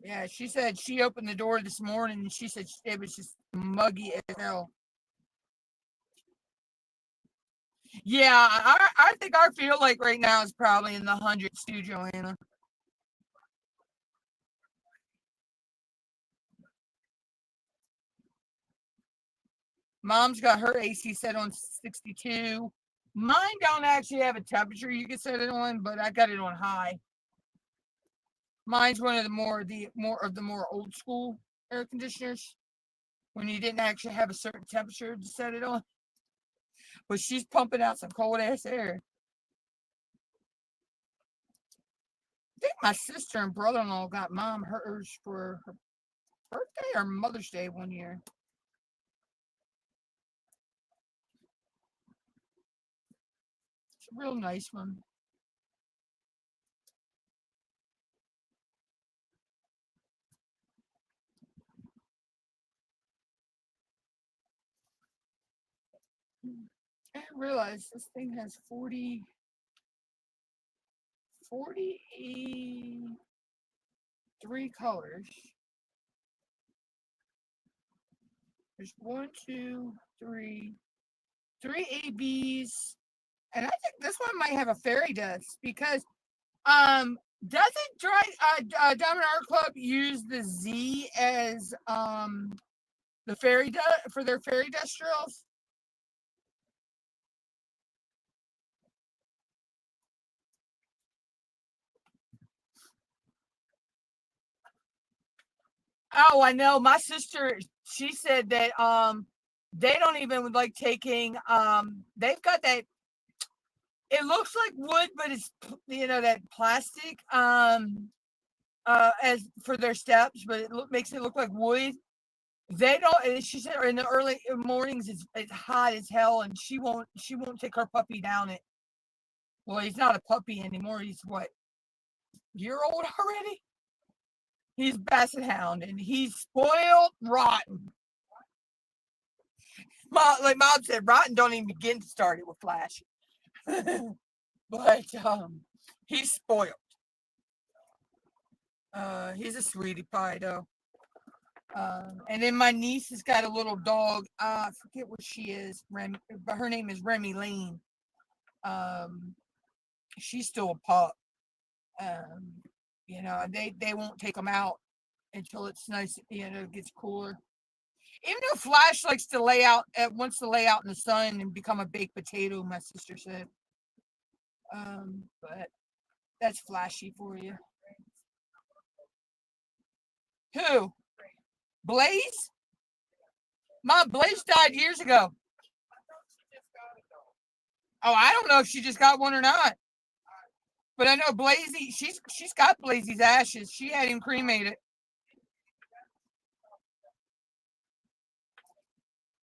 Yeah, she said she opened the door this morning and she said it was just muggy as hell. Yeah, I think our feel like right now is probably in the hundreds too, Joanna. Mom's got her AC set on 62. Mine don't actually have a temperature you can set it on, but I got it on high. Mine's one of the more old school air conditioners, when you didn't actually have a certain temperature to set it on. But she's pumping out some cold ass air. I think my sister and brother-in-law got mom hers for her birthday or Mother's Day one year. It's a real nice one. I didn't realize this thing has 43 colors. There's 1, 2, 3 ABs, and I think this one might have a fairy dust because doesn't Diamond Art Club use the Z as the fairy dust for their fairy dust drills? Oh, I know. My sister, she said that they don't even like taking they've got that, it looks like wood, but it's that plastic as for their steps, but it makes it look like wood. They don't. And she said in the early mornings it's hot as hell, and she won't take her puppy down it. Well, he's not a puppy anymore. He's what, year old already? He's Basset Hound, and he's spoiled rotten. Like Mom said, rotten don't even begin to start it with Flash. But he's spoiled. He's a sweetie pie though. And then my niece has got a little dog. I forget what she is, Remy, but her name is Remy Lane. She's still a pup. They won't take them out until it's nice, it gets cooler. Even though Flash likes to wants to lay out in the sun and become a baked potato, my sister said. But that's Flashy for you. Who? Blaze? Mom, Blaze died years ago. Oh, I don't know if she just got one or not. But I know Blazy, she's got Blazy's ashes. She had him cremated.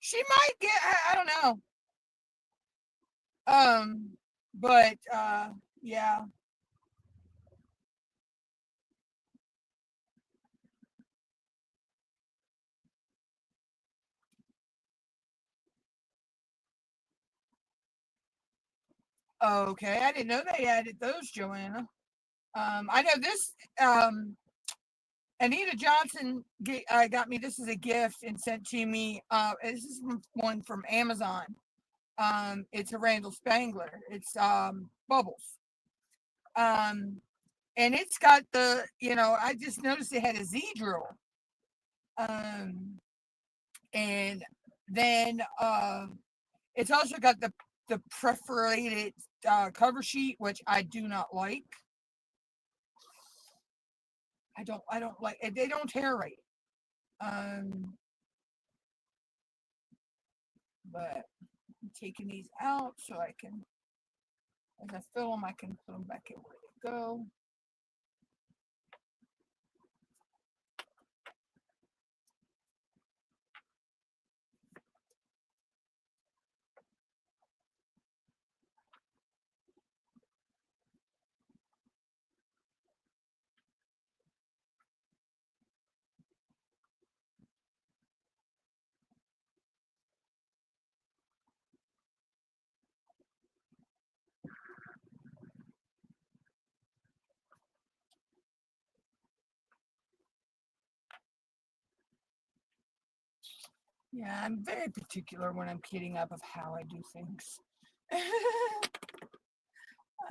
She might get, I don't know. But yeah. Okay, I didn't know they added those, Joanna. I know this. Anita Johnson got me. This is a gift and sent to me. This is one from Amazon. It's a Randall Spangler. It's Bubbles. And it's got the. I just noticed it had a Z drill. And then it's also got the perforated cover sheet, which I do not like. I don't like it. They don't tear right. But I'm taking these out so I can, as I fill them, I can put them back in where they go. Yeah, I'm very particular when I'm kitting up of how I do things. I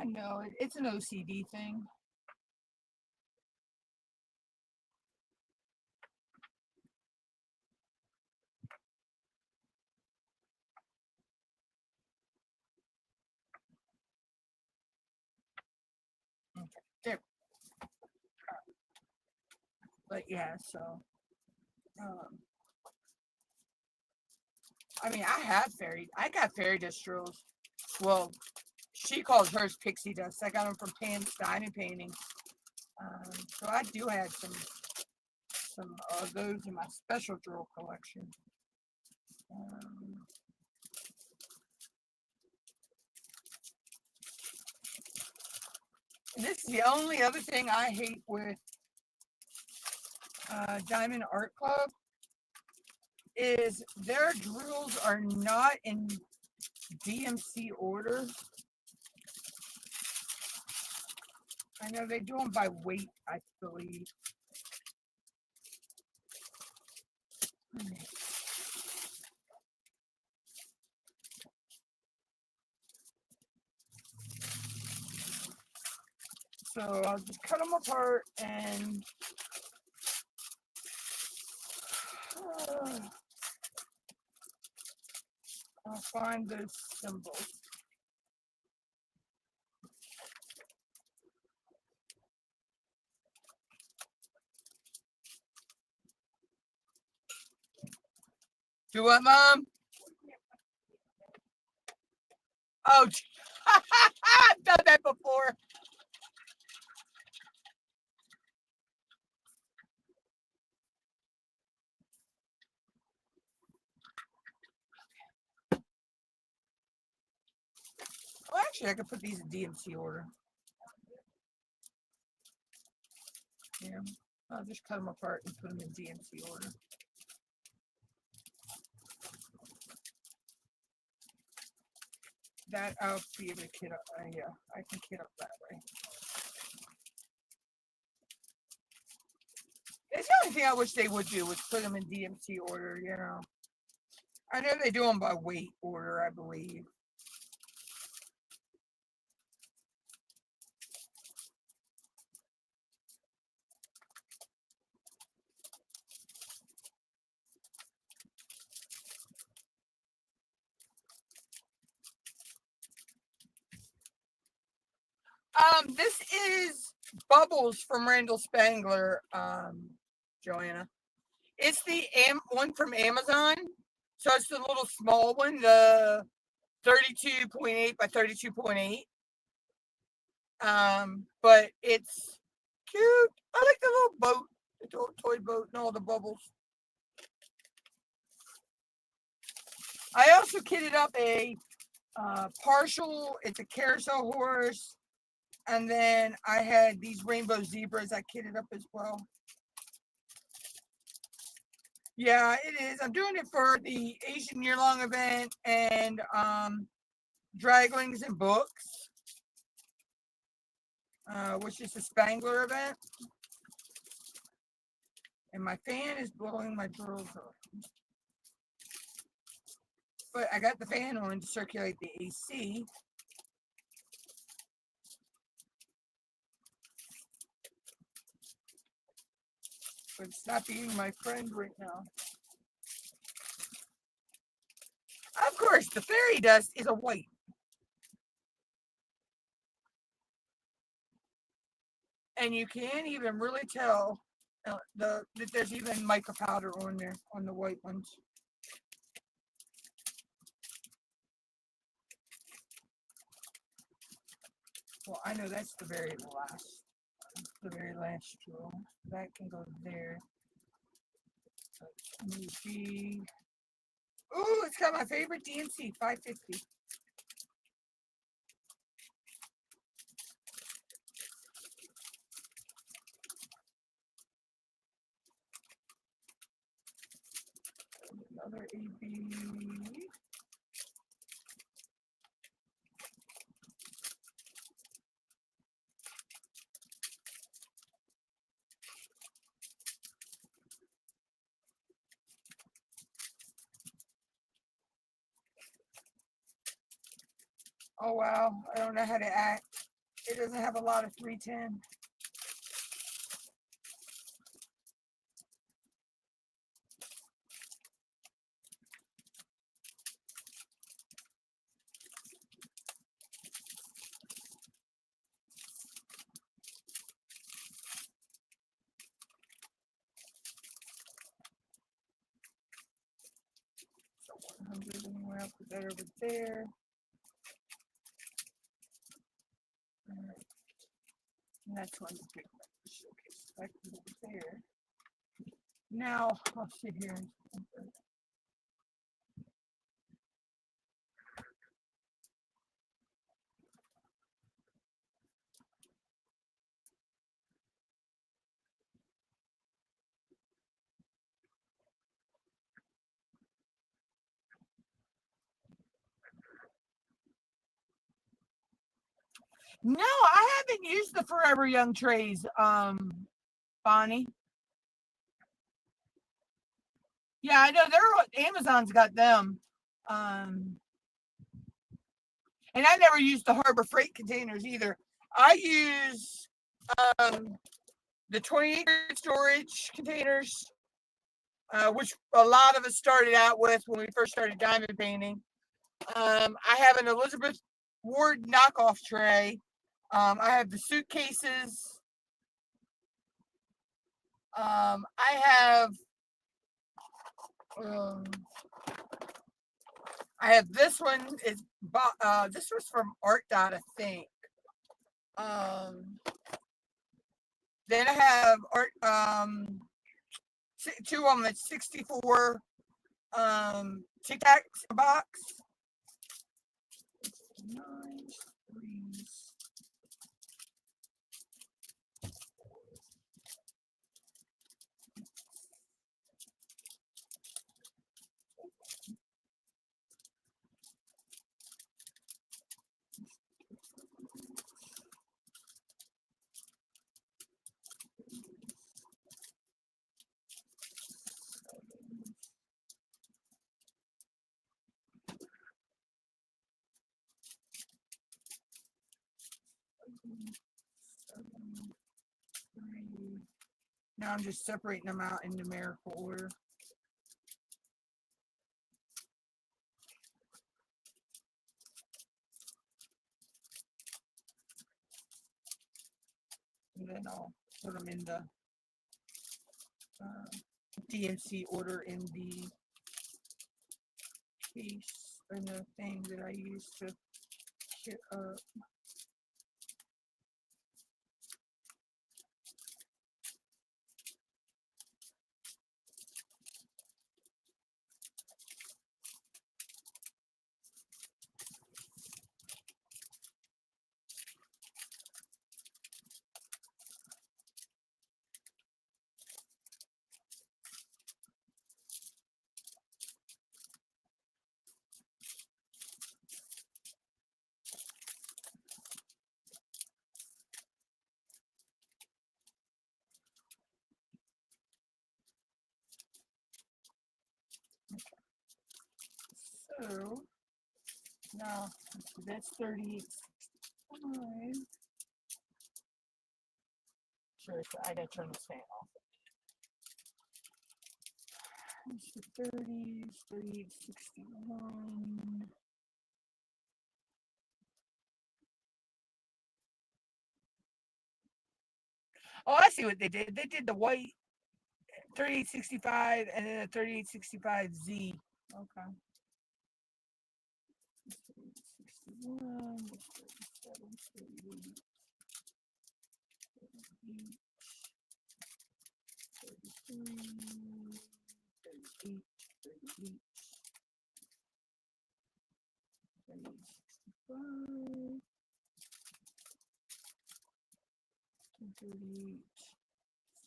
know it's an OCD thing. Okay, there. But yeah, so I mean, I got fairy dust drills. Well, she calls hers pixie dust. I got them from Diamond Painting. So I do have some of those in my special drill collection. And this is the only other thing I hate with Diamond Art Club is their drills are not in DMC order. I know they do them by weight, I believe. So I'll just cut them apart and I'll find those symbols. Do what, Mom? Oh, I've done that before. Actually, I could put these in DMC order. Yeah, I'll just cut them apart and put them in DMC order. That I'll be able to kit up. Yeah, I can kit up that way. It's the only thing I wish they would do was put them in DMC order, you know. I know they do them by weight order, I believe. This is Bubbles from Randall Spangler, Joanna. It's the one from Amazon. So it's the little small one, the 32.8 by 32.8. But it's cute. I like the little boat, the toy boat and all the bubbles. I also kitted up a partial, it's a carousel horse. And then I had these rainbow zebras I kitted up as well. Yeah, it is. I'm doing it for the Asian year-long event and Draglings and Books, which is the Spangler event. And my fan is blowing my drills off. But I got the fan on to circulate the AC. But it's not being my friend right now. Of course, the fairy dust is a white. And you can't even really tell that there's even mica powder on there, on the white ones. Well, I know that's the very last drill. That can go there. Ooh, it's got my favorite DMC 550. Another AB. Oh wow, I don't know how to act. It doesn't have a lot of 310. So 100 anyway, I'll put that over there. And that's one to pick up the showcase. I can over there. Now I'll sit here and no, I haven't used the Forever Young trays, Bonnie. Yeah, I know Amazon's got them. And I never used the Harbor Freight containers either. I use the 28 storage containers, which a lot of us started out with when we first started diamond painting. I have an Elizabeth Ward knockoff tray. I have the suitcases. I have this one. This was from Art Dot, I think. Then I have two of them at 64 Tic Tacs a box. 9, 7, 3. Now I'm just separating them out in numerical order. And then I'll put them in the DMC order in the case, in the thing that I use to kit up. So now that's 38.65. Sure, so I gotta turn this fan off. That's the 30s, 38.61. Oh, I see what they did. They did the white 3865 and then a 3865Z. Okay. 61, 37, 38, 33, 38, 38, 3865, 38,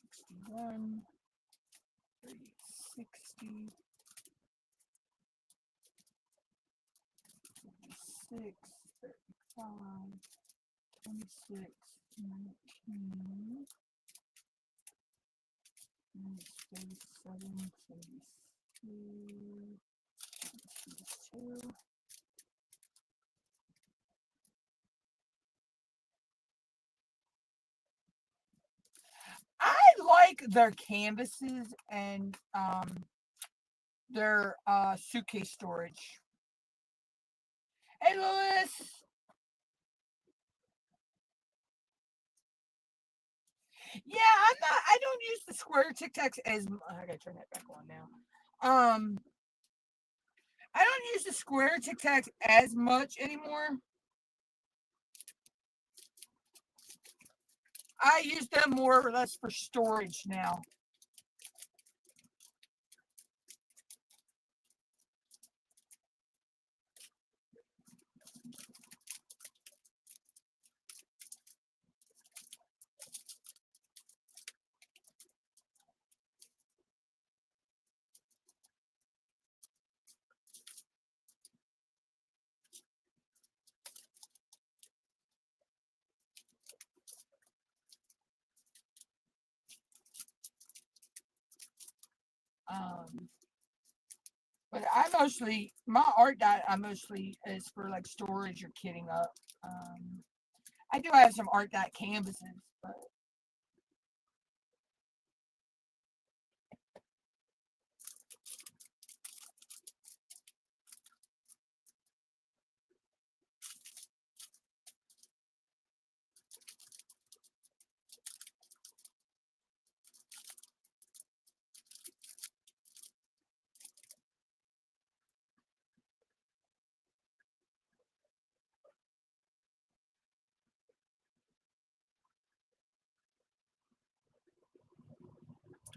61, 60, 56, 35, 26, 19, 37, 72, 72. I like their canvases and their suitcase storage. Hey, Louis. Yeah, I don't use the square Tic Tacs as I gotta turn that back on now. I don't use the square Tic Tacs as much anymore. I use them more or less for storage now. But my art dot I mostly is for like storage or kitting up. I do have some art dot canvases, but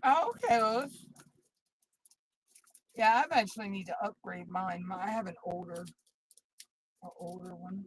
oh, okay, Lois. Yeah, I eventually need to upgrade mine. I have an older one.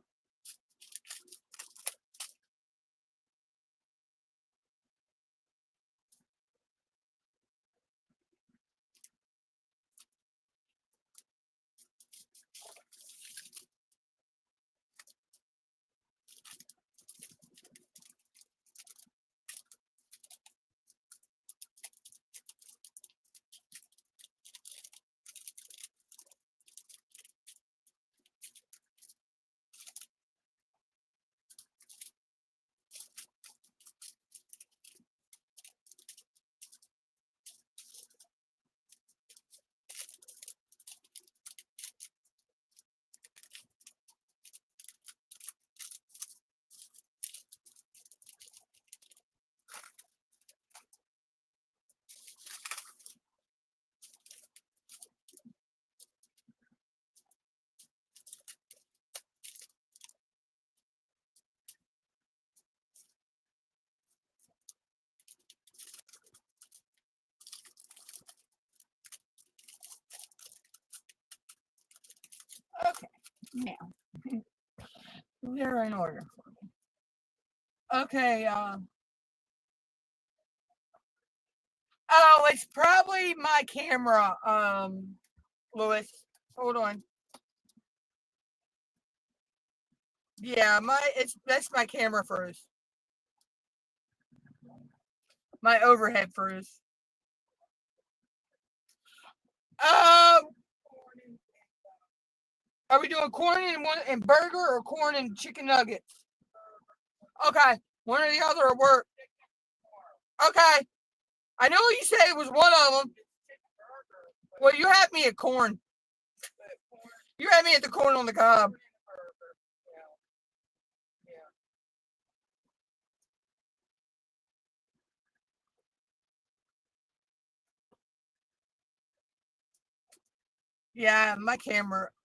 Now, they're in order. Okay. Oh, it's probably my camera. Louis, hold on. Yeah, that's my camera froze. My overhead froze. Um, are we doing corn and burger or corn and chicken nuggets? Okay, one or the other will work. Okay, I know you said it was one of them. Well, you had me at corn. You had me at the corn on the cob. Yeah,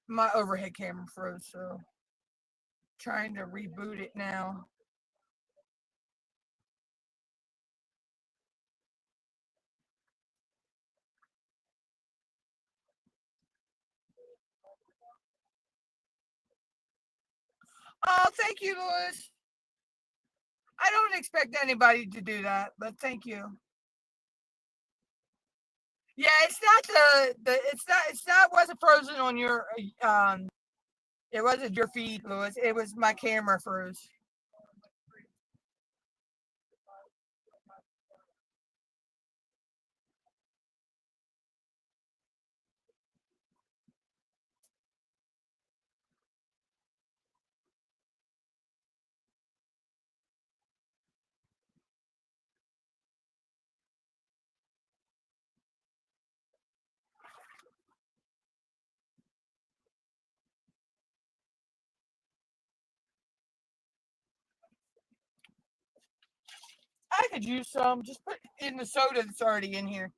my overhead camera froze, so trying to reboot it now. Oh, thank you, Louis. I don't expect anybody to do that, but thank you. Yeah, it's not it's not wasn't frozen on your it wasn't your feed, Louis. It was my camera froze. I could use some. Just put in the soda that's already in here.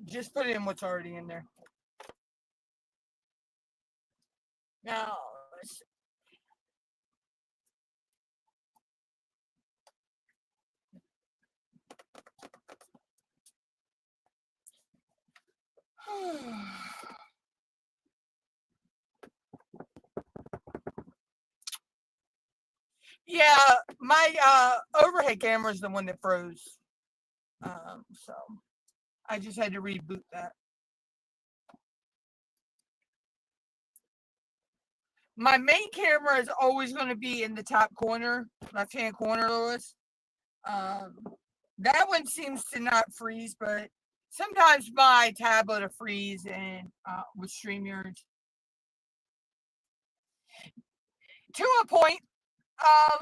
Just put in what's already in there. Now, yeah, my overhead camera is the one that froze. So I just had to reboot that. My main camera is always going to be in the top corner, left-hand corner, Louis. Um, that one seems to not freeze, but sometimes my tablet will freeze and with StreamYard. To a point,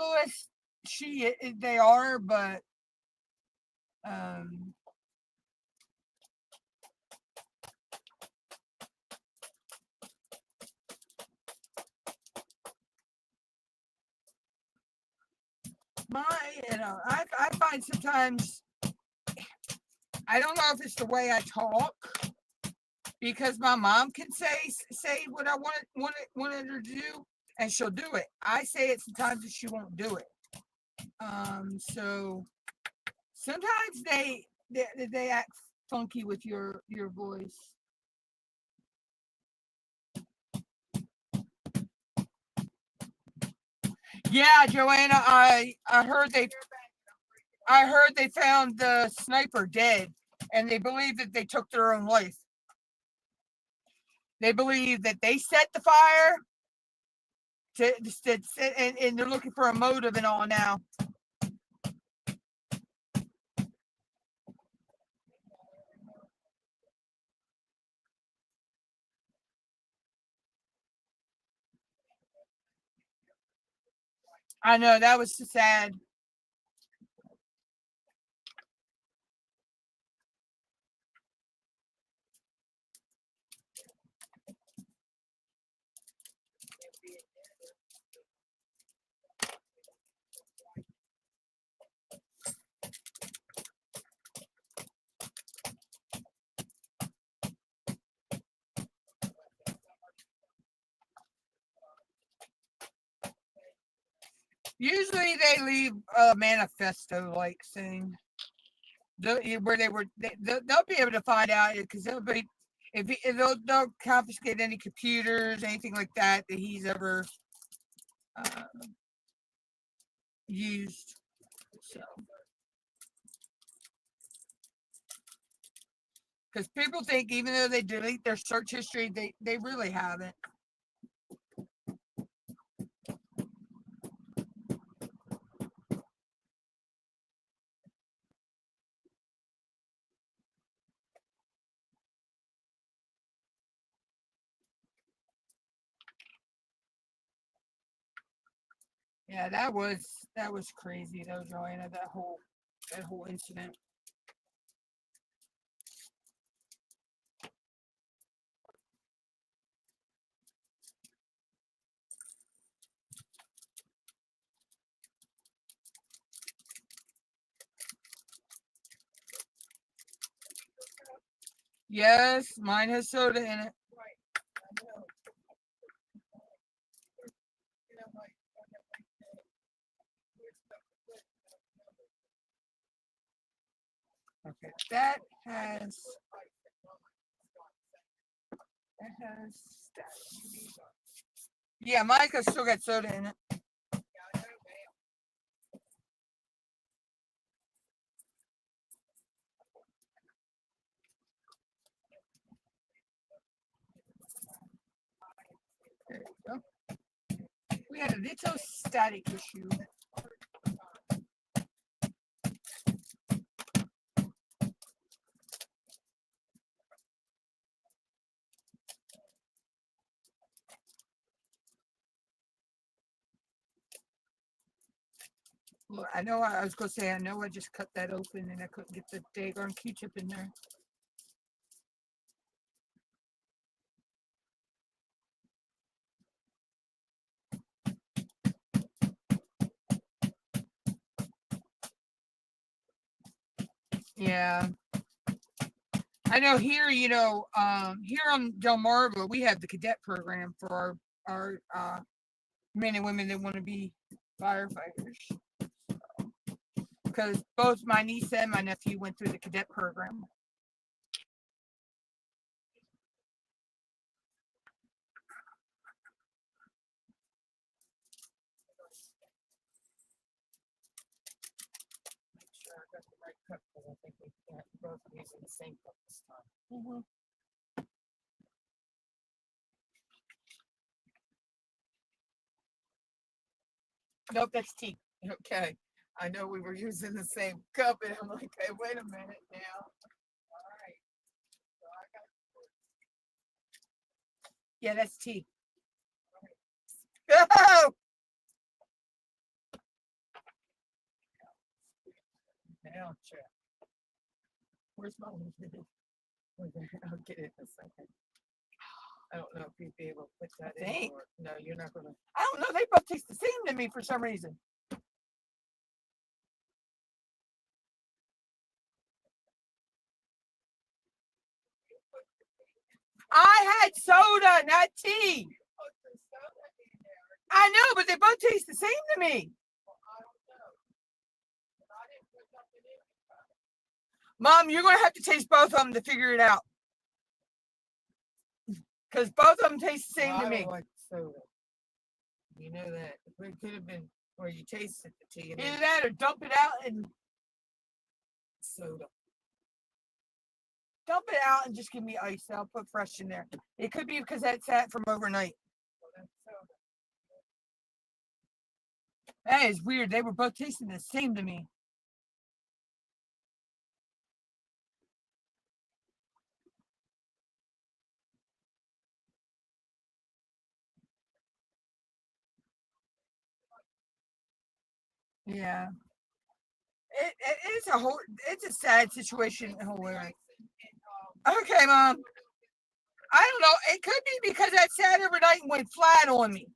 Louis, they are, but um, I find sometimes I don't know if it's the way I talk because my mom can say what I wanted her to do, and she'll do it. I say it sometimes and she won't do it. So sometimes they act funky with your voice. Yeah, Joanna, I heard they found the sniper dead, and they believe that they took their own life. They believe that they set the fire and they're looking for a motive and all now. I know that was sad. Usually they leave a manifesto-like thing. Where they'll be able to find out because they'll be they'll confiscate any computers, anything like that he's ever used. So, because people think even though they delete their search history, they really haven't. Yeah, that was crazy though, Joanna, that whole incident. Yes, mine has soda in it. Okay, that has yeah, mine has still got soda in it. There you go. We had a little static issue. Well, I know I was gonna say I know I just cut that open and I couldn't get the daggone Q-tip in there. Yeah. I know here, here on Delmarva, we have the cadet program for our men and women that want to be firefighters. Because both my niece and my nephew went through the cadet program. Make sure I got the right cup because I think we both using the same cup this time. Nope, that's tea. Okay. I know we were using the same cup, and I'm like, hey, wait a minute now. All right. So I got. Yeah, that's tea. Go! Now check. Where's my lid? I'll get it in a second. I don't know if you'd be able to put that in. No, you're not gonna. I don't know. They both taste the same to me for some reason. I had soda, not tea. I know, but they both taste the same to me. Mom, you're gonna have to taste both of them to figure it out. Because both of them taste the same to me. I like soda. You know that. It could have been where you tasted the tea. Either that or dump it out and soda. Dump it out and just give me ice. I'll put fresh in there. It could be because that sat from overnight. That is weird. They were both tasting the same to me. Yeah. It's a sad situation. Okay, Mom. I don't know. It could be because that sat overnight and went flat on me.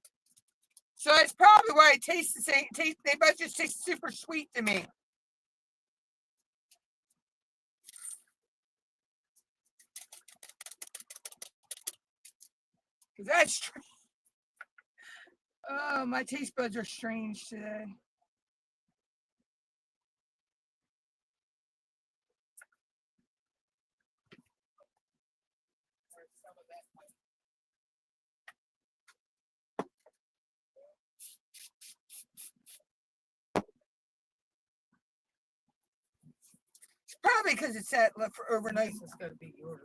So it's probably why it tastes the same. They both just taste super sweet to me. Because that's true. Oh, my taste buds are strange today. Probably because it's sat left for overnight. It's got to be your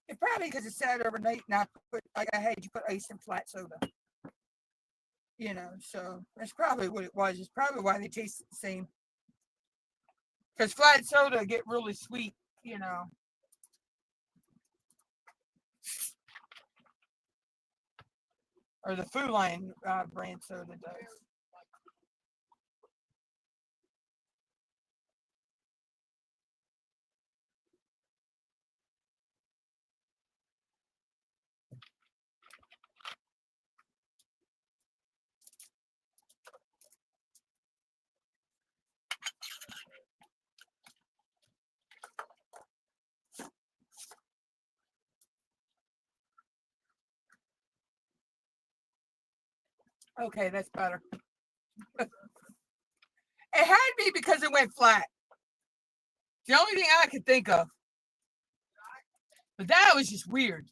It probably because it sat overnight and I put, like I had you put ice in flat soda. You know, so that's probably what it was. It's probably why they taste the same. Because flat soda get really sweet, you know. Or the Food Lion brand soda does. Okay, that's better. It had to be because it went flat. The only thing I could think of. But that was just weird.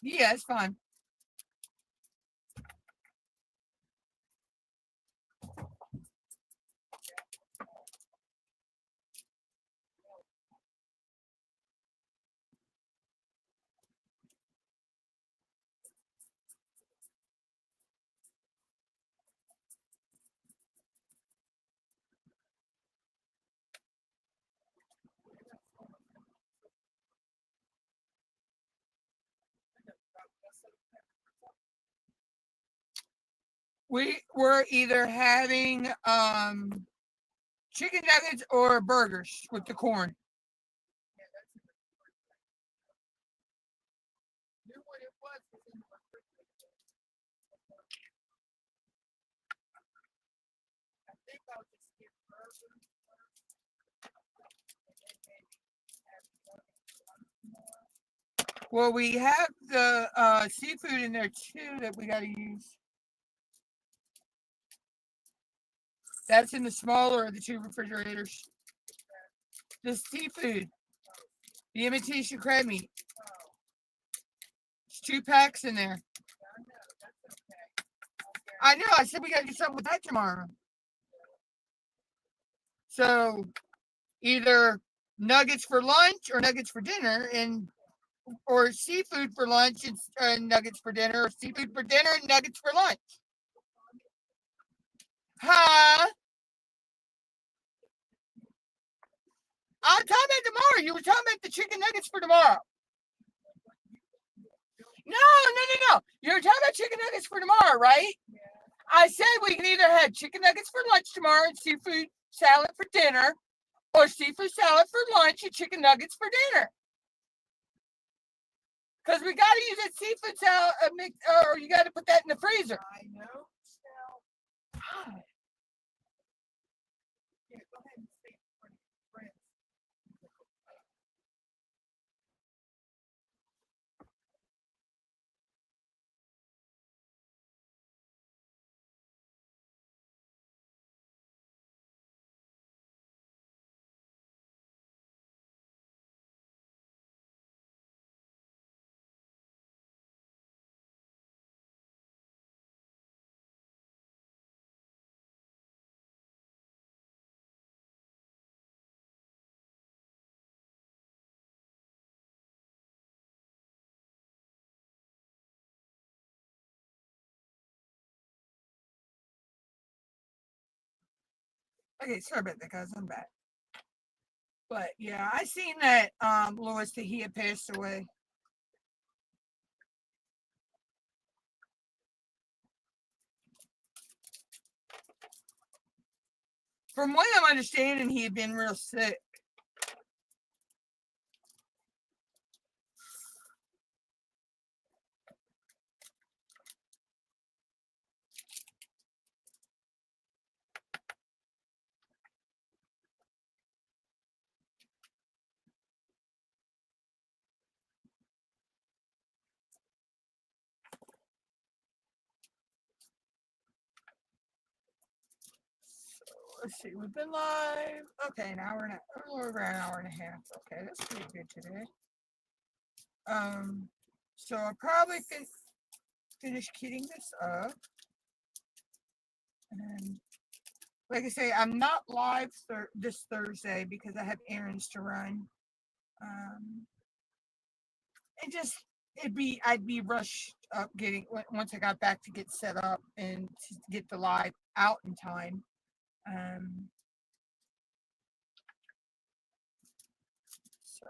Yeah, it's fine. We were either having chicken nuggets or burgers with the corn. Well, we have the seafood in there too that we got to use. That's in the smaller of the two refrigerators. The seafood, the imitation crab meat. It's 2 packs in there. I know. I said we got to do something with that tomorrow. So either nuggets for lunch or nuggets for dinner, and or seafood for lunch and nuggets for dinner, or seafood for dinner and nuggets for lunch. Huh? I'm talking about tomorrow. You were talking about the chicken nuggets for tomorrow. No. You were talking about chicken nuggets for tomorrow, right? I said we can either have chicken nuggets for lunch tomorrow and seafood salad for dinner, or seafood salad for lunch and chicken nuggets for dinner. Because we got to use that seafood salad, or you got to put that in the freezer. I know. God. Yeah, go ahead and say it for your friends. Okay, sorry about that, guys. I'm back. But yeah, I seen that Louis that he had passed away. From what I'm understanding, he had been real sick. let's see, we've been live. Okay, an hour and a little over an hour and a half. Okay, that's pretty good today. So I'll probably finish kitting this up. And like I say, I'm not live this Thursday because I have errands to run. And just I'd be rushed up getting once I got back to get set up and to get the live out in time. So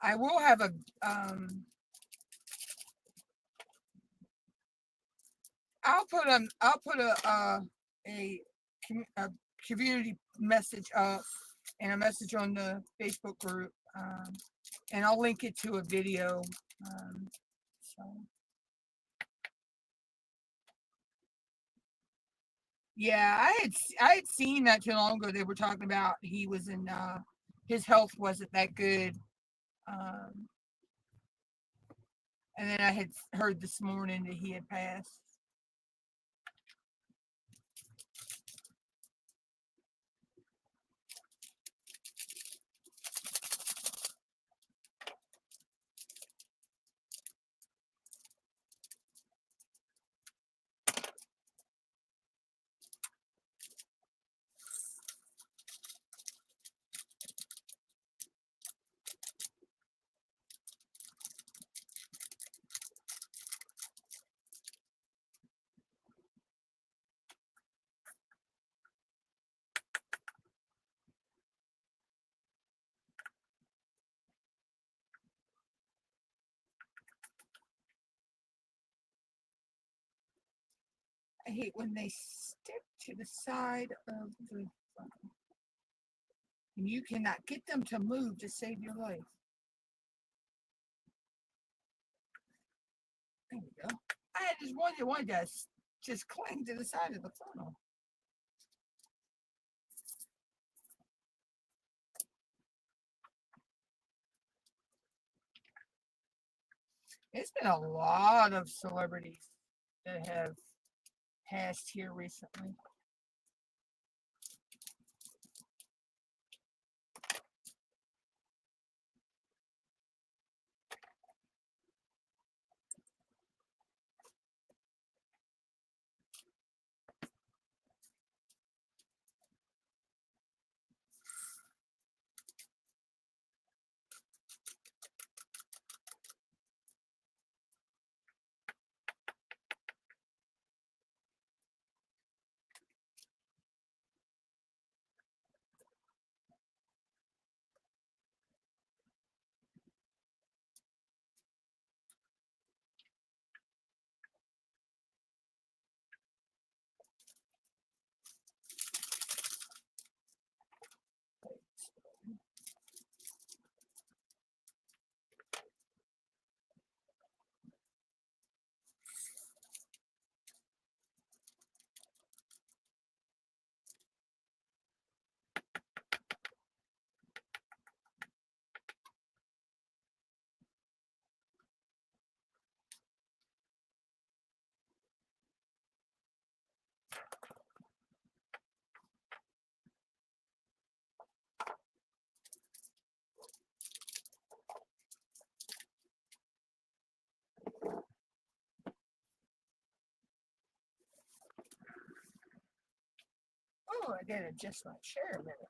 I will have a I'll put a community message up and a message on the Facebook group, and I'll link it to a video. So yeah, I had seen that too long ago. They were talking about he was in his health wasn't that good, and then I had heard this morning that he had passed. I hate when they stick to the side of the phone and you cannot get them to move to save your life. There we go. I had just one just cling to the side of the funnel. It's been a lot of celebrities that have passed here recently. Oh, I gotta adjust my chair a minute.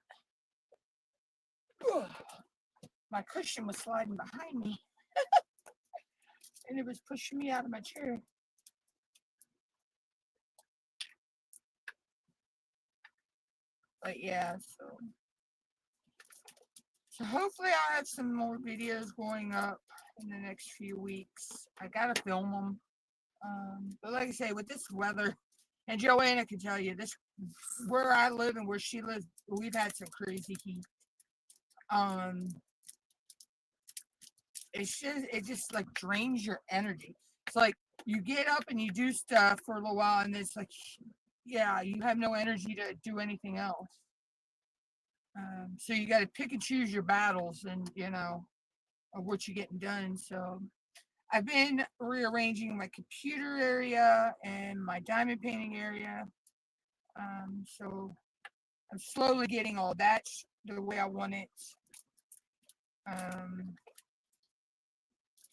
My cushion was sliding behind me and it was pushing me out of my chair. But yeah, so hopefully I'll have some more videos going up in the next few weeks. I gotta film them. But like I say, with this weather, and Joanna can tell you this, where I live and where she lives, we've had some crazy heat. It just like drains your energy. It's like you get up and you do stuff for a little while, and it's like, yeah, you have no energy to do anything else. So you got to pick and choose your battles, and of what you're getting done. So I've been rearranging my computer area and my diamond painting area. So I'm slowly getting all that the way I want it.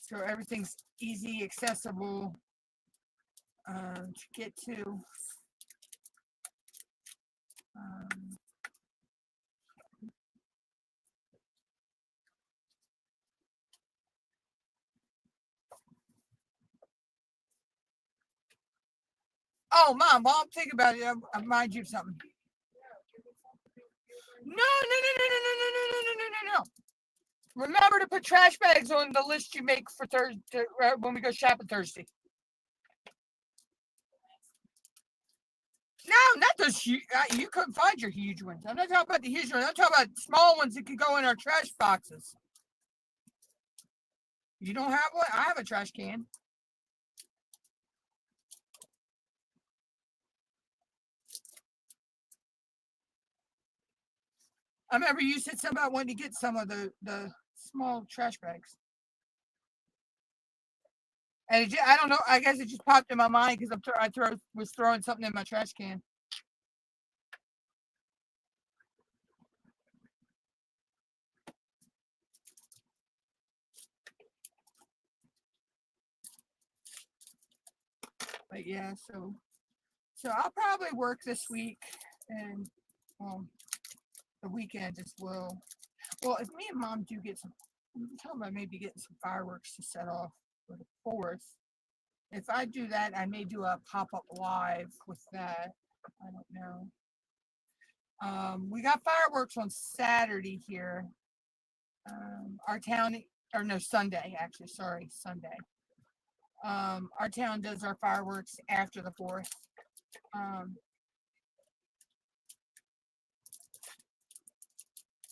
So everything's easy, accessible to get to. Oh, Mom, think about it. I remind you of something. No. Remember to put trash bags on the list you make for Thursday when we go shopping Thursday. No, not those huge. You couldn't find your huge ones. I'm not talking about the huge ones. I'm talking about small ones that could go in our trash boxes. You don't have one? I have a trash can. I remember you said something about wanting to get some of the small trash bags. And I don't know. I guess it just popped in my mind because was throwing something in my trash can. But yeah, so I'll probably work this week and the weekend as well. Well, if me and Mom do get I'm talking about maybe getting some fireworks to set off for the 4th. If I do that, I may do a pop-up live with that. I don't know. We got fireworks on Saturday here. Our town, or no, Sunday, actually, sorry, Sunday. Our town does our fireworks after the 4th.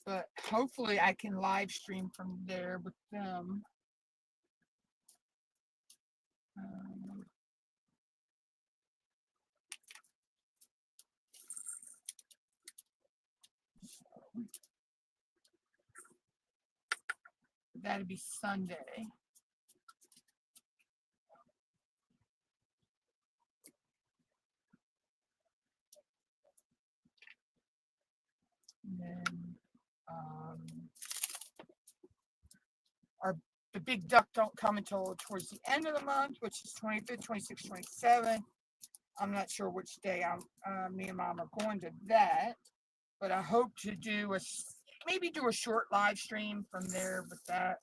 But hopefully I can live stream from there with them. That'd be Sunday. And then the big duck don't come until towards the end of the month, which is 25th, 26th, 27th. I'm not sure which day me and Mom are going to that, but I hope to maybe do a short live stream from there with that.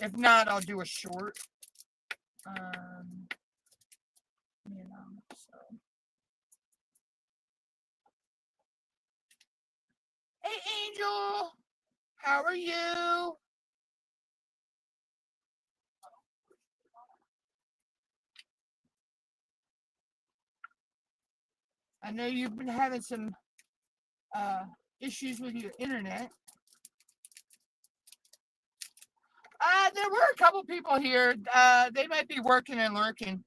If not, I'll do a short. So. Hey, Angel, how are you? I know you've been having some issues with your internet. There were a couple people here. They might be working and lurking.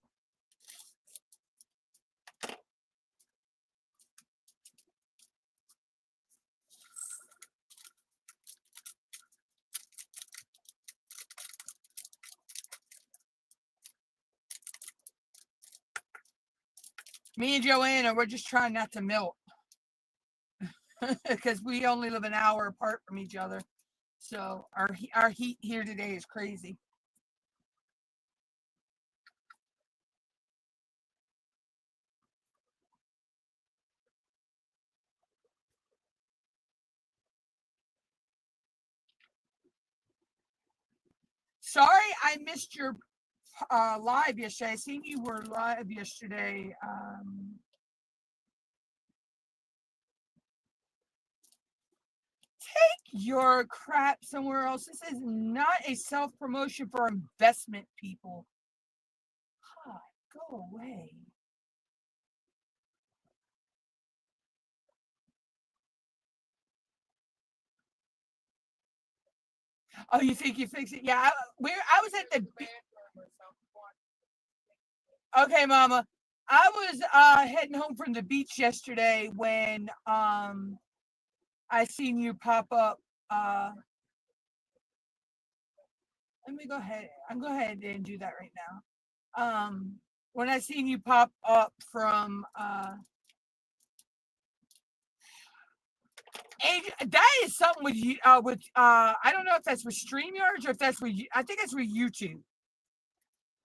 Me and Joanna, we're just trying not to melt because we only live an hour apart from each other. So our heat here today is crazy. Sorry, I missed your live yesterday. I seen you were live yesterday. Take your crap somewhere else. This is not a self-promotion for investment people. God, go away. Oh, you think you fix it? Yeah, I was at the. Okay, Mama. I was heading home from the beach yesterday when I seen you pop up. Let me go ahead. I'm go ahead and do that right now. when I seen you pop up from that is something with you I don't know if that's with StreamYards or if that's with I think that's with YouTube.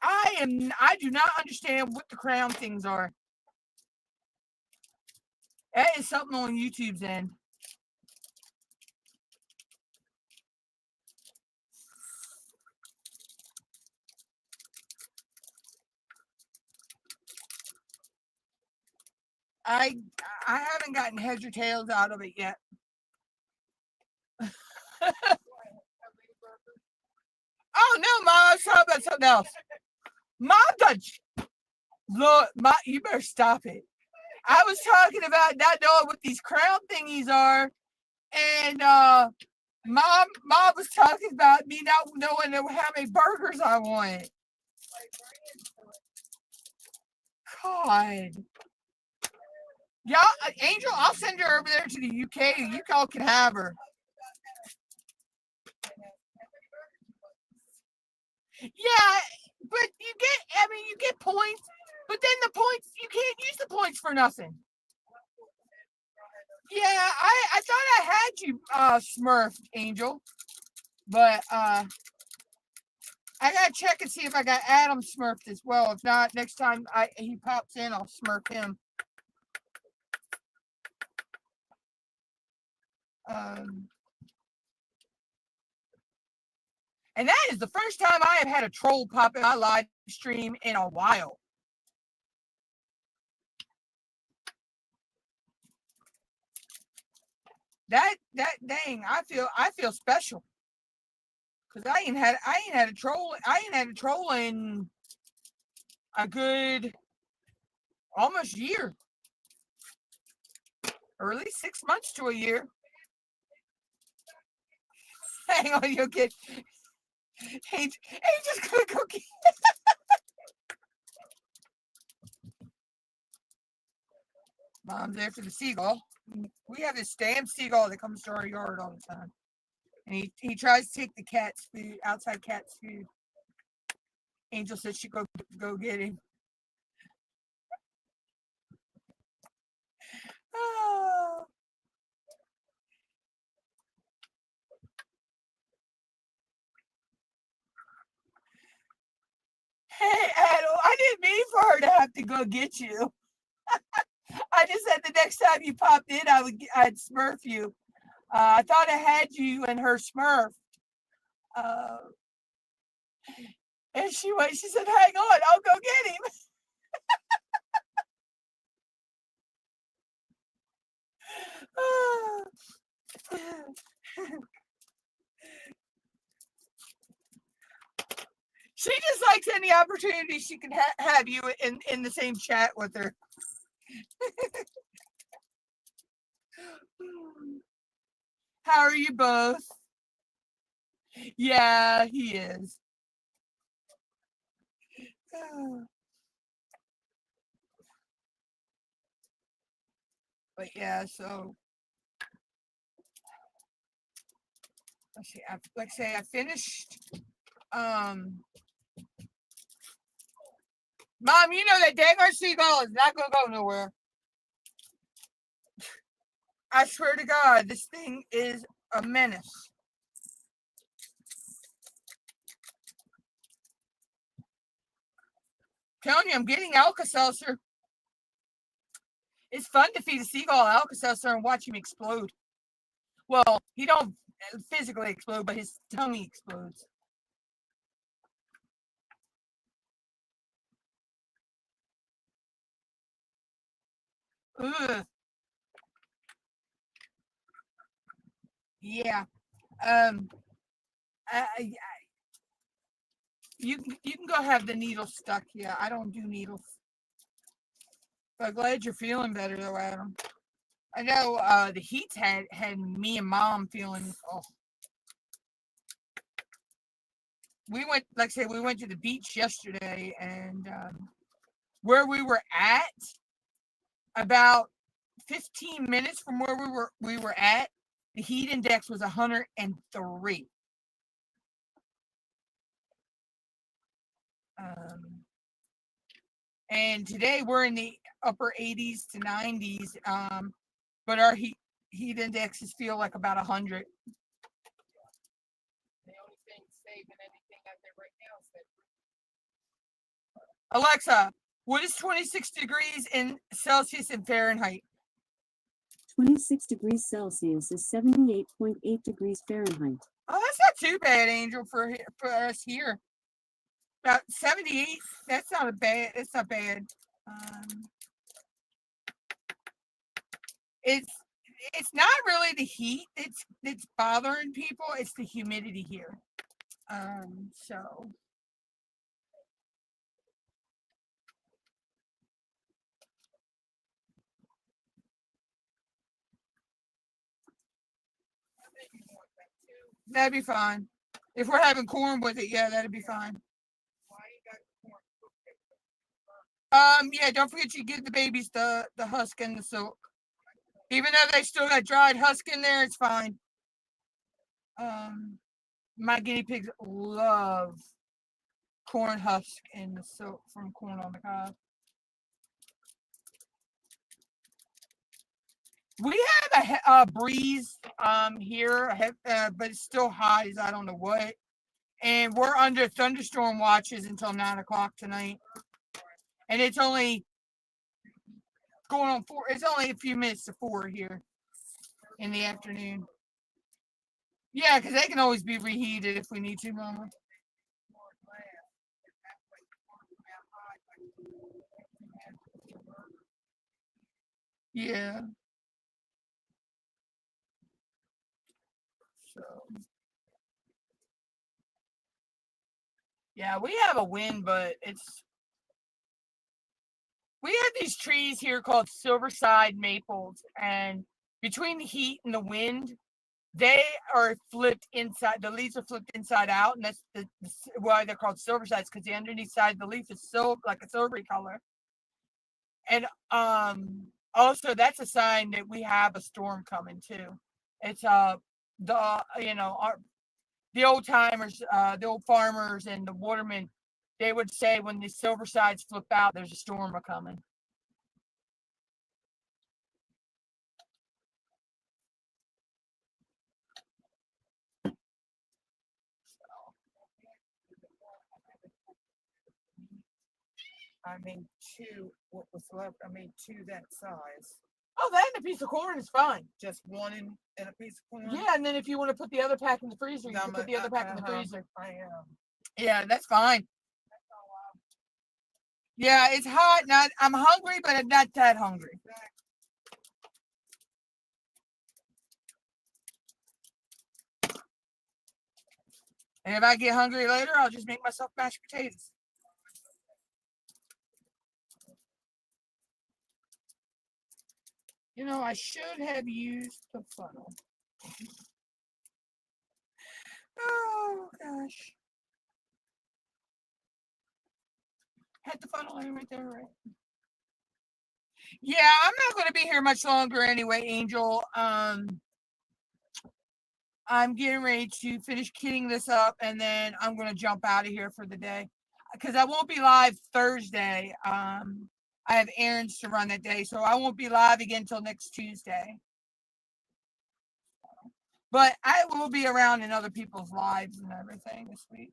I do not understand what the crown things are. That is something on YouTube's end. I haven't gotten heads or tails out of it yet. Oh no, Mom, I was talking about something else. Mom, look, you better stop it. I was talking about not knowing what these crown thingies are, and Mom was talking about me not knowing how many burgers I want. God. Yeah, Angel, I'll send her over there to the UK. You all can have her. Yeah, but you get points, but then the points, you can't use the points for nothing. Yeah, I thought I had you smurfed, Angel, but I gotta check and see if I got Adam smurfed as well. If not, next time he pops in, I'll smurf him. And that is the first time I have had a troll pop in my live stream in a while. That dang, I feel special. Cause I ain't had a troll in a good almost year. Or at least 6 months to a year. Hang on, you'll get Hey, just gonna go get Mom's after the seagull. We have this damn seagull that comes to our yard all the time. And he tries to take the cat's food, outside cat's food. Angel said she go get him. Oh. Hey, Adam, I didn't mean for her to have to go get you. I just said the next time you popped in, I'd smurf you. I thought I had you and her smurf. And she said, hang on, I'll go get him. She just likes any opportunity she can have you in the same chat with her. How are you both? Yeah, he is. But yeah, so let's see. Like I say, I finished. Mom, you know that dang seagull is not gonna go nowhere. I swear to God, this thing is a menace. Telling you, I'm getting Alka-Seltzer. It's fun to feed a seagull Alka-Seltzer and watch him explode. Well, he don't physically explode, but his tummy explodes. Ugh. Yeah. You can go have the needle stuck. Yeah, I don't do needles. But glad you're feeling better though, Adam. I know the heat's had me and Mom feeling. Oh. We went, like I say, we went to the beach yesterday, and where we were at, about 15 minutes from where we were at, the heat index was 103. and today we're in the upper 80s to 90s. But our heat indexes feel like about 100. The only thing saving anything out there right now is that Alexa, what is 26 degrees in Celsius and Fahrenheit? 26 degrees Celsius is 78.8 degrees Fahrenheit. Oh, that's not too bad, Angel, for us here. About 78. That's not a bad. It's not bad. It's not really the heat that's bothering people. It's the humidity here. So. That'd be fine. If we're having corn with it, yeah, that'd be fine. Yeah, don't forget you give the babies the husk and the silk. Even though they still got dried husk in there, it's fine. My guinea pigs love corn husk and the silk from corn on the cob. We have a breeze here, but it's still hot as I don't know what. And we're under thunderstorm watches until 9 o'clock tonight. And it's only going on 4. It's only a few minutes to 4 here in the afternoon. Yeah, because they can always be reheated if we need to, Mama. Yeah. So. Yeah, we have a wind, but we have these trees here called silverside maples, and between the heat and the wind, they are flipped inside. The leaves are flipped inside out, and that's why they're called silversides, because the underneath side of the leaf is like a silvery color. And also that's a sign that we have a storm coming too. It's the old timers, the old farmers and the watermen, they would say when the silver sides flip out, there's a storm coming. I made 2. What was left? I made 2 that size. Oh, that and a piece of corn is fine. Just one in a piece of corn. Yeah, and then if you want to put the other pack in the freezer, you can put the other pack in the freezer. I am. Yeah, that's fine. Yeah, it's hot. I'm hungry, but I'm not that hungry. And if I get hungry later, I'll just make myself mashed potatoes. You know, I should have used the funnel. Oh, gosh. Had the funnel in right there, right? Yeah, I'm not going to be here much longer anyway, Angel. I'm getting ready to finish kitting this up, and then I'm going to jump out of here for the day because I won't be live Thursday. I have errands to run that day, so I won't be live again until next Tuesday. But I will be around in other people's lives and everything this week.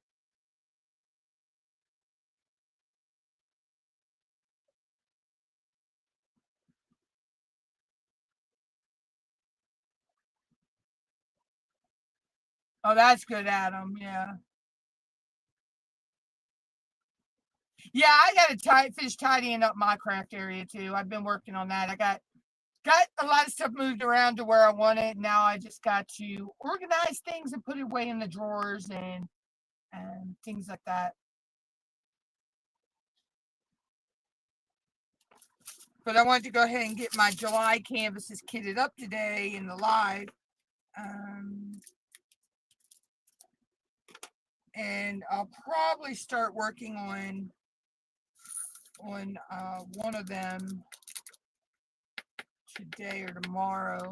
Oh, that's good, Adam. Yeah. Yeah, I got to finish tidying up my craft area too. I've been working on that. I got a lot of stuff moved around to where I want it. Now I just got to organize things and put it away in the drawers and things like that. But I wanted to go ahead and get my July canvases kitted up today in the live. And I'll probably start working on one of them today or tomorrow.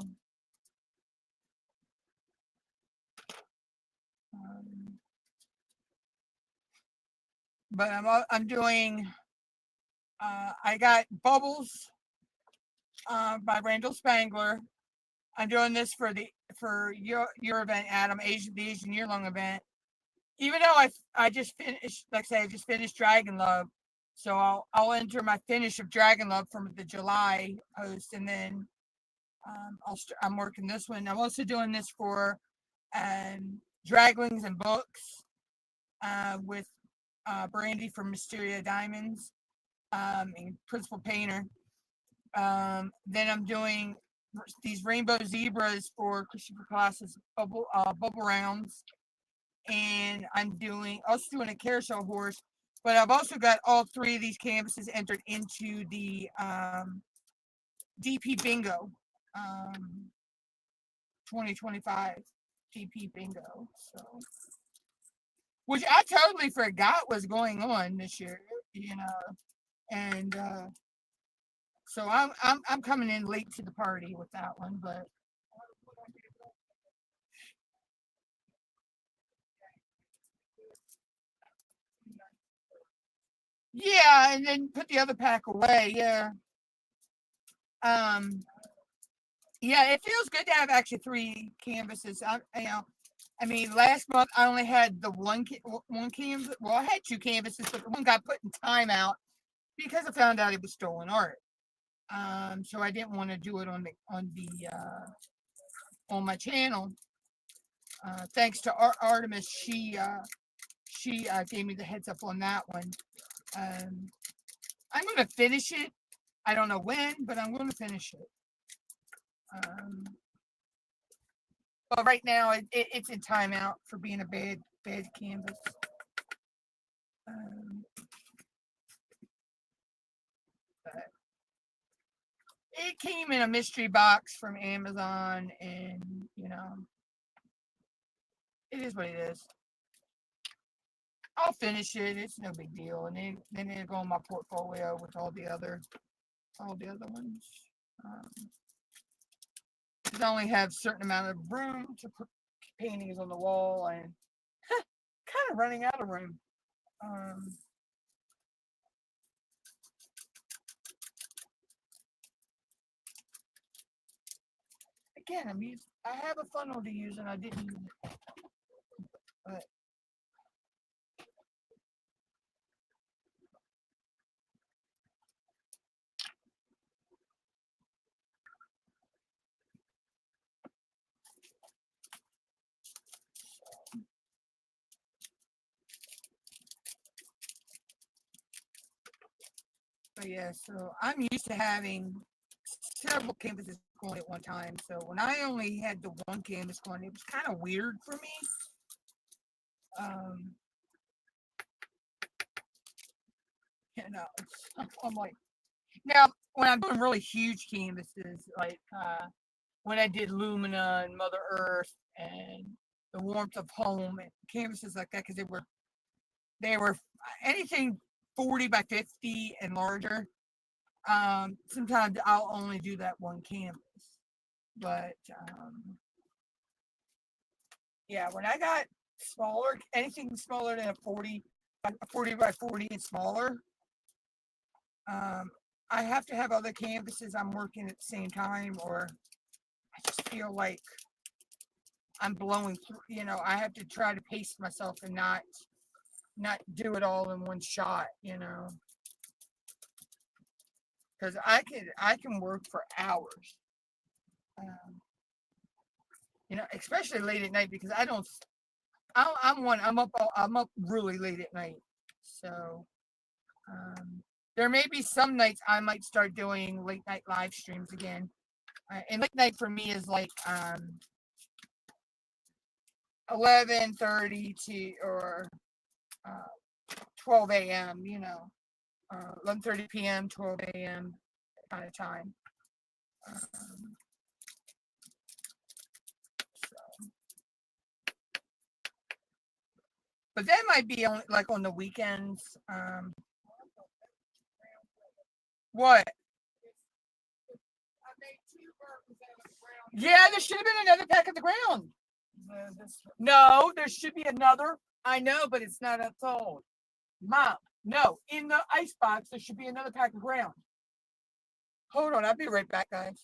But I'm doing I got Bubbles by Randall Spangler. I'm doing this for your event, Adam, the Asian year long event. Even though I just finished, like I say, I just finished Dragon Love, so I'll enter my finish of Dragon Love from the July post, and then I'm working this one. I'm also doing this for Draglings and Books with Brandy from Mysteria Diamonds and Principal Painter. Then I'm doing these Rainbow Zebras for Christopher Class's bubble rounds, and I'm also doing a carousel horse. But I've also got all 3 of these canvases entered into the DP Bingo 2025 DP Bingo. So, which I totally forgot was going on this year, and so I'm coming in late to the party with that one, but yeah, and then put the other pack away. Yeah. Yeah, it feels good to have actually 3 canvases. I mean, last month I only had the one canvas. Well, I had 2 canvases, but the one got put in timeout because I found out it was stolen art. So I didn't want to do it on my channel. Thanks to Artemis, she gave me the heads up on that one. I'm going to finish it. I don't know when, but I'm going to finish it. But right now it's in timeout for being a bad canvas. But it came in a mystery box from Amazon, and it is what it is. I'll finish it. It's no big deal, and then it'll go in my portfolio with all the other ones. I only have a certain amount of room to put paintings on the wall, and kind of running out of room. Again, I have a funnel to use, and I didn't use it. But yeah, so I'm used to having several canvases going at one time. So when I only had the one canvas going, it was kind of weird for me. I'm like, now when I'm doing really huge canvases, like when I did Lumina and Mother Earth and the Warmth of Home and canvases like that, because they were anything 40 by 50 and larger. Sometimes I'll only do that one canvas, but yeah, when I got smaller, anything smaller than a 40 by 40 and smaller, I have to have other canvases I'm working at the same time, or I just feel like I'm blowing through. I have to try to pace myself and not do it all in one shot. Because I can work for hours. Especially late at night, because I'm up really late at night. So there may be some nights I might start doing late night live streams again. And late night for me is like 11:30 to or 12 a.m. 11:30 p.m. 12 a.m. kind of time. But that might be on the weekends. What? Yeah, there should have been another pack at the ground. No, there should be another. I know, but it's not unsold. Mom, No, in the ice box, there should be another pack of ground. Hold on, I'll be right back, guys.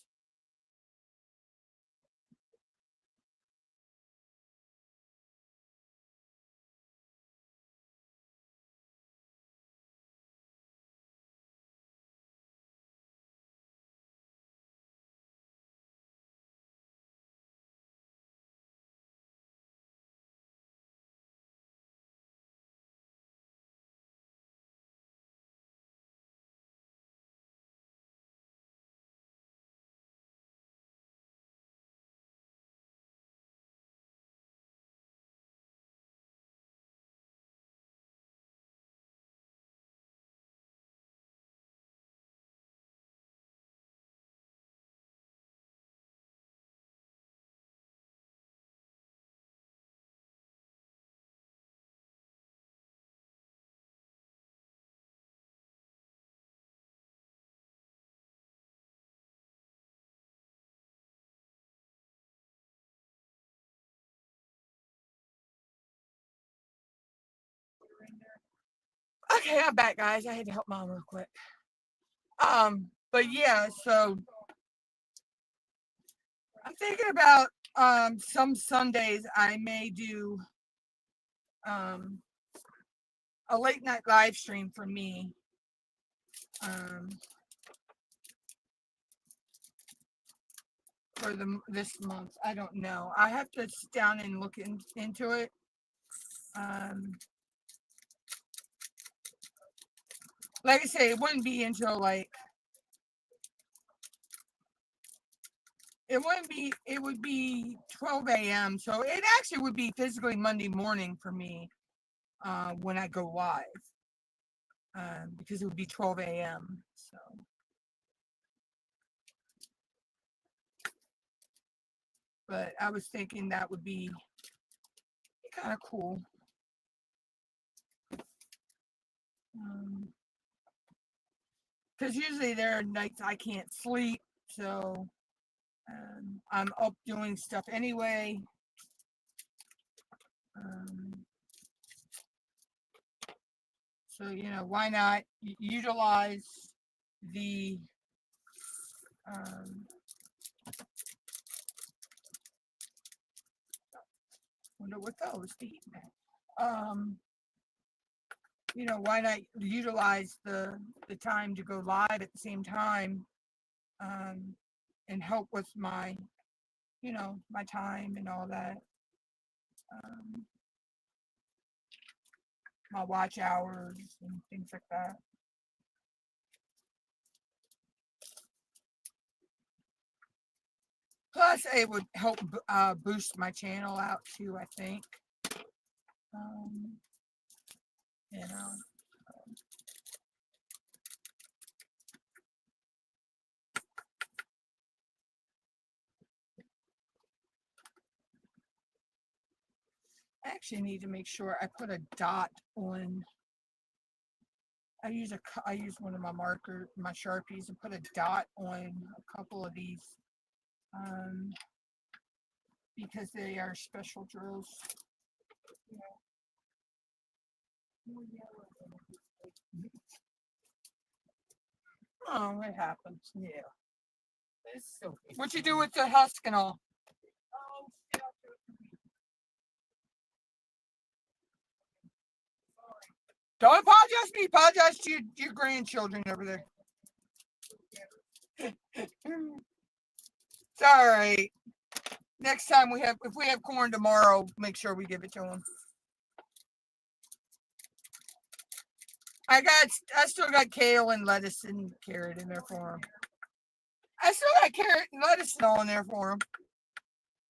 Okay, I'm back, guys. I had to help mom real quick. But yeah, so I'm thinking about some Sundays I may do a late night live stream for me. For this month, I don't know. I have to sit down and look into it. Like I say, it wouldn't be until like it would be 12 a.m. So it actually would be physically Monday morning for me when I go live, because it would be 12 a.m. So, but I was thinking that would be kind of cool. Because usually there are nights I can't sleep, so I'm up doing stuff anyway. So, you know, why not utilize the wonder what those be. You know, why not utilize the time to go live at the same time, and help with my, you know, my time and all that, my watch hours and things like that. Plus, it would help boost my channel out too, I think. You know. I actually need to make sure I put a dot on. I use one of my my Sharpies, and put a dot on a couple of these, because they are special drills. Oh, it happens. Yeah. What you do with the husk and all? Don't apologize to me. Apologize to your grandchildren over there. It's all right. Next time if we have corn tomorrow, make sure we give it to them. I still got kale and lettuce and carrot in there for them. I still got carrot and lettuce and all in there for them.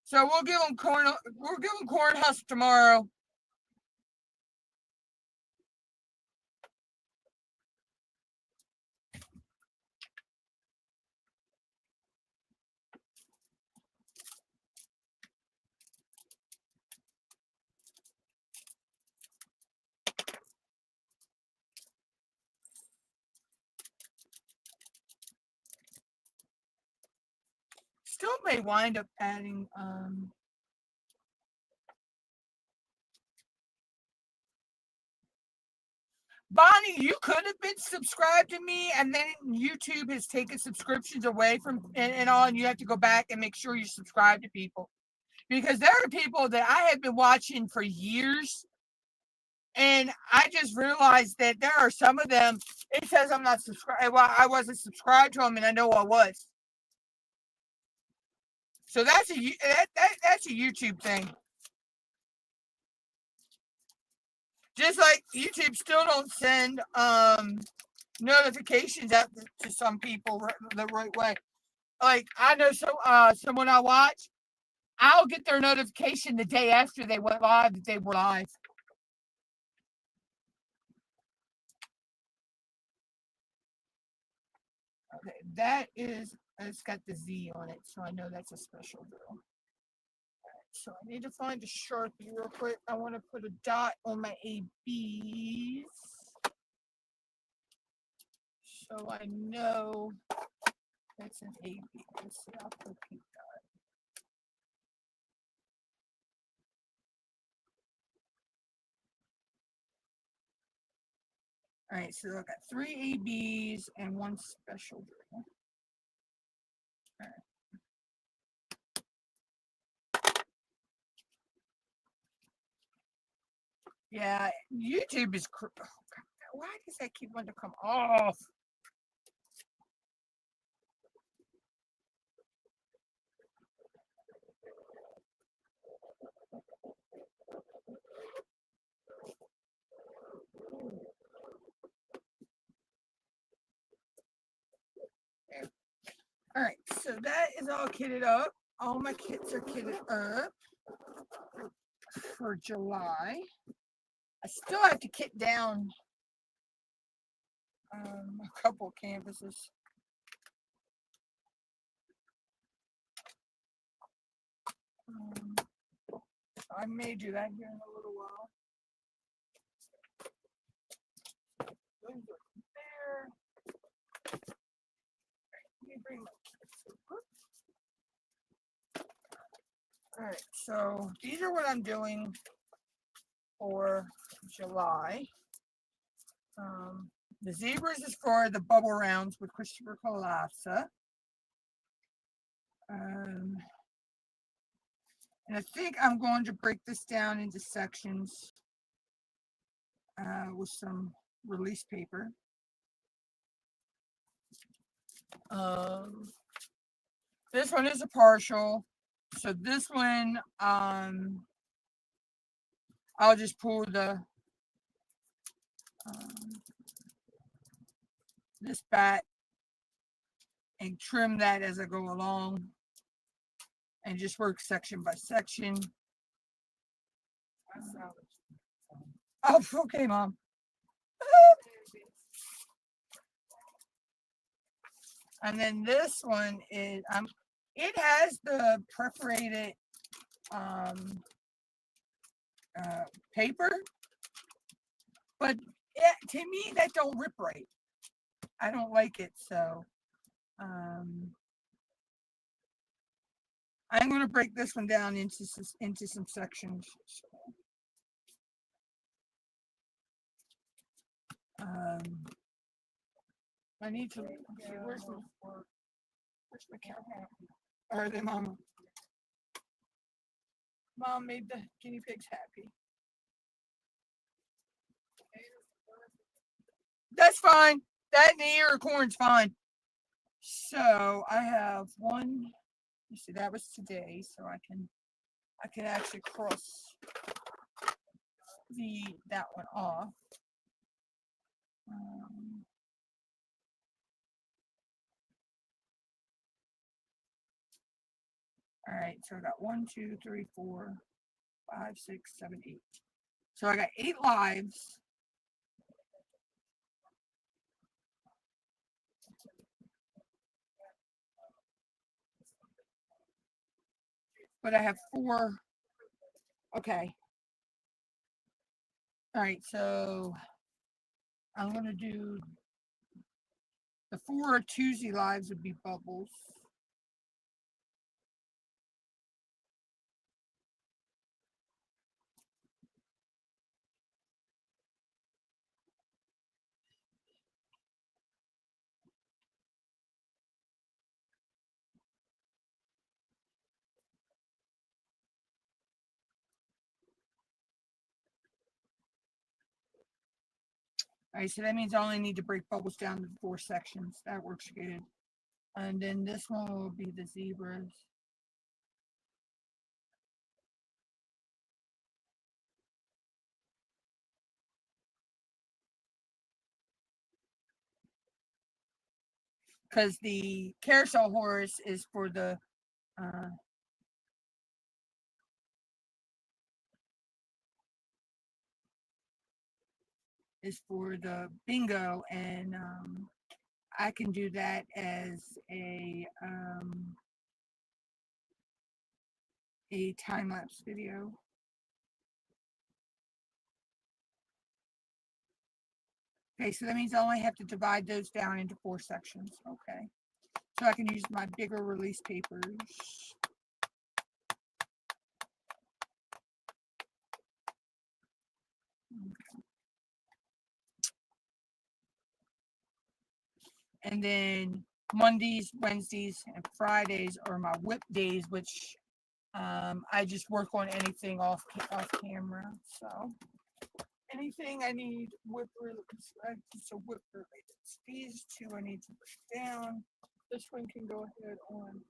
So we'll give them corn. We'll give them corn husk tomorrow. Still may wind up adding Bonnie, you could have been subscribed to me, and then YouTube has taken subscriptions away from and all, and you have to go back and make sure you subscribe to people. Because there are people that I have been watching for years, and I just realized that there are some of them, it says I'm not subscribed. Well, I wasn't subscribed to them, and I know I was. So that's that's a YouTube thing. Just like YouTube still don't send notifications out to some people the right way. Like I know someone I watch, I'll get their notification the day after they went live that they were live. Okay, that is, it's got the Z on it, so I know that's a special drill. So I need to find a Sharpie real quick. I want to put a dot on my ABs. So I know that's an AB. Let's see, I'll put a pink dot. All right, so I've got 3 ABs and 1 special drill. All right. Yeah, YouTube is. Oh God, why does that keep wanting to come off? All right, so that is all kitted up. All my kits are kitted up for July. I still have to kit down a couple canvases. I may do that here in a little while. Those are there. Let me bring my kits over. All right, so these are what I'm doing for July. The zebras is for the bubble rounds with Christopher Colassa. And I think I'm going to break this down into sections with some release paper. This one is a partial. So this one, I'll just pull the this back and trim that as I go along and just work section by section. Oh, okay, Mom. And then this one is it has the perforated paper, but to me that don't rip right. I don't like it, so I'm going to break this one down into some sections. I need to. Okay, where's my camera? Are they, Mama? Mom made the guinea pigs happy. That's fine. That and the ear of corn's fine. So I have one. You see, that was today, so I can actually cross that one off. All right, so I got 1, 2, 3, 4, 5, 6, 7, 8. So I got 8 lives. But I have 4. Okay. All right, so I'm going to do the 4 Tuesday lives would be bubbles. All right, so that means I only need to break bubbles down to 4 sections. That works good. And then this one will be the zebras. Because the carousel horse is for the uh, bingo, and I can do that as a time lapse video. Okay, so that means I only have to divide those down into 4 sections. Okay, so I can use my bigger release papers. Okay. And then Mondays, Wednesdays, and Fridays are my WIP days, which I just work on anything off camera. So anything I need WIP related, so WIP related. These 2 I need to break down. This one can go ahead on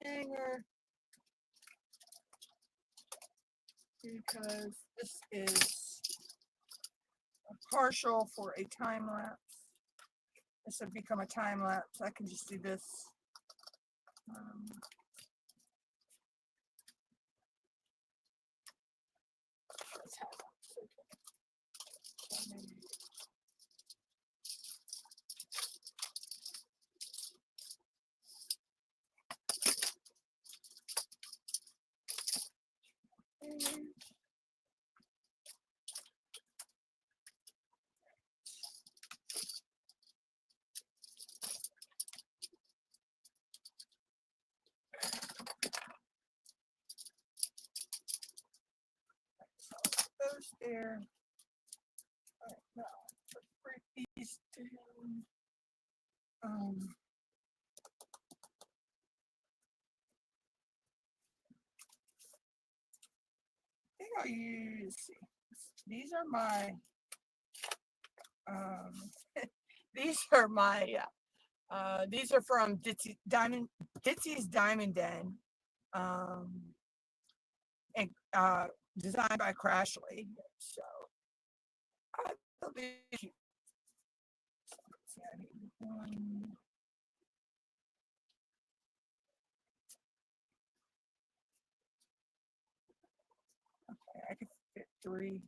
the hanger because this is a partial for a time lapse. This would become a time lapse. I can just do this. Those there. All right, now let's break these down. I think I'll use, these are my these are from Ditsy's Diamond Den, and designed by Crashly. So they'll be cute. So, I need 1. Okay, I could fit 3.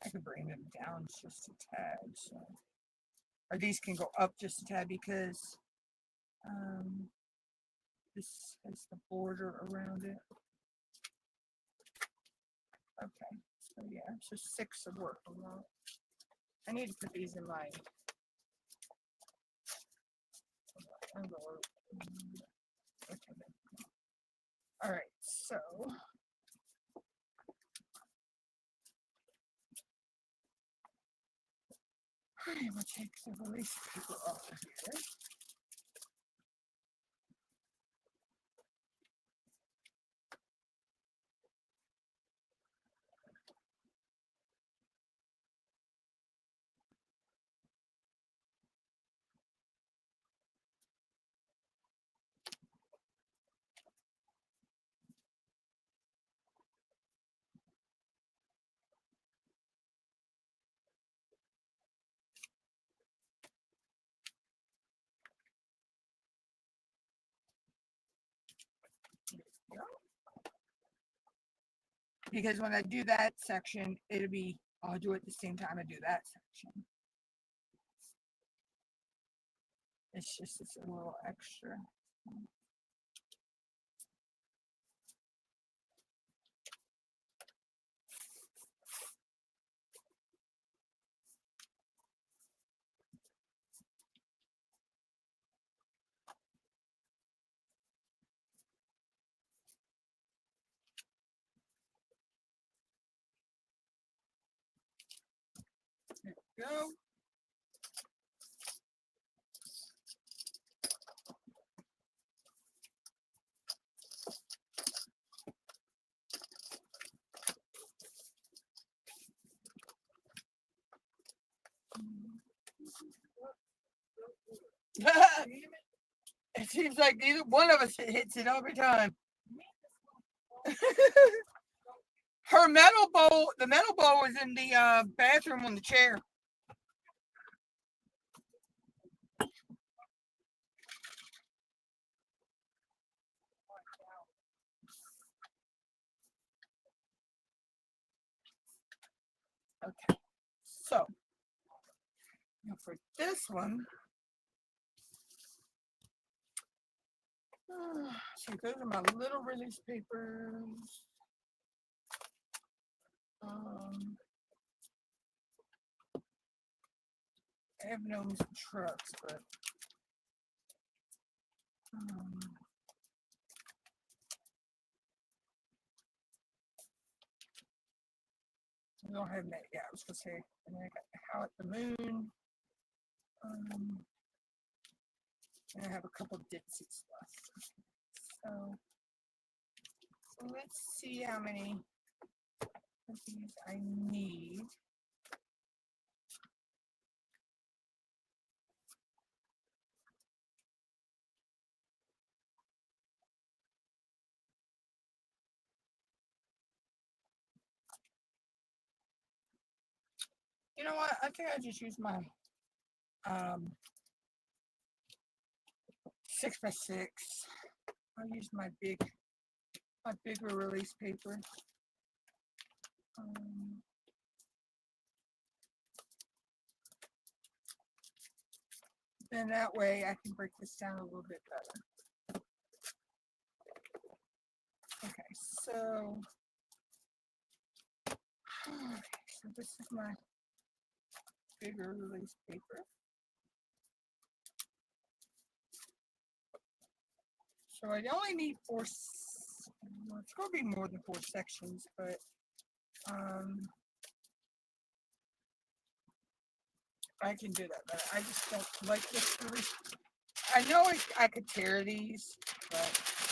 I could bring them down just a tad, so, or these can go up just a tad because this has the border around it. Okay, so yeah, so 6 would work a lot. I need to put these in my envelope. Okay. All right, so I'm gonna take the release paper off of here. Because when I do that section, I'll do it at the same time I do that section. It's a little extra. There we go. It seems like either one of us hits it every time. Her metal bowl, the metal bowl was in the bathroom on the chair. Okay, so now for this one, so those are my little release papers. I have known some trucks, but I don't have that. Yeah, I was gonna say, and then I got the How at the Moon. And I have a couple of Dixies left. So let's see how many of these I need. You know what? I think I just use my 6x6. I'll use my bigger release paper. Then that way I can break this down a little bit better. Okay, so this is my bigger release paper. So I only need four. Well, it's going to be more than 4 sections, but I can do that. But I just don't like this really. I know I could tear these, but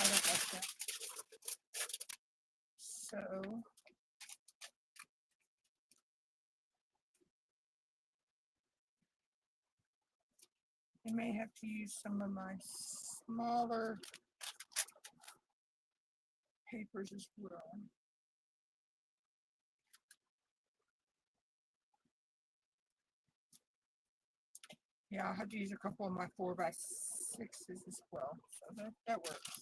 I don't like that. So I may have to use some of my smaller papers as well. Yeah, I'll have to use a couple of my 4x6s as well. So that works.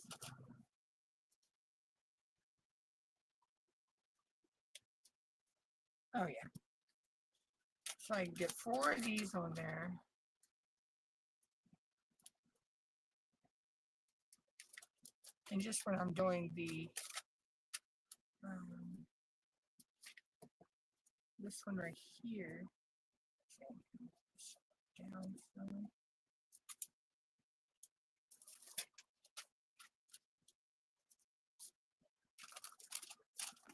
Oh yeah. So I can get 4 of these on there. And just when I'm doing the this one right here, down some.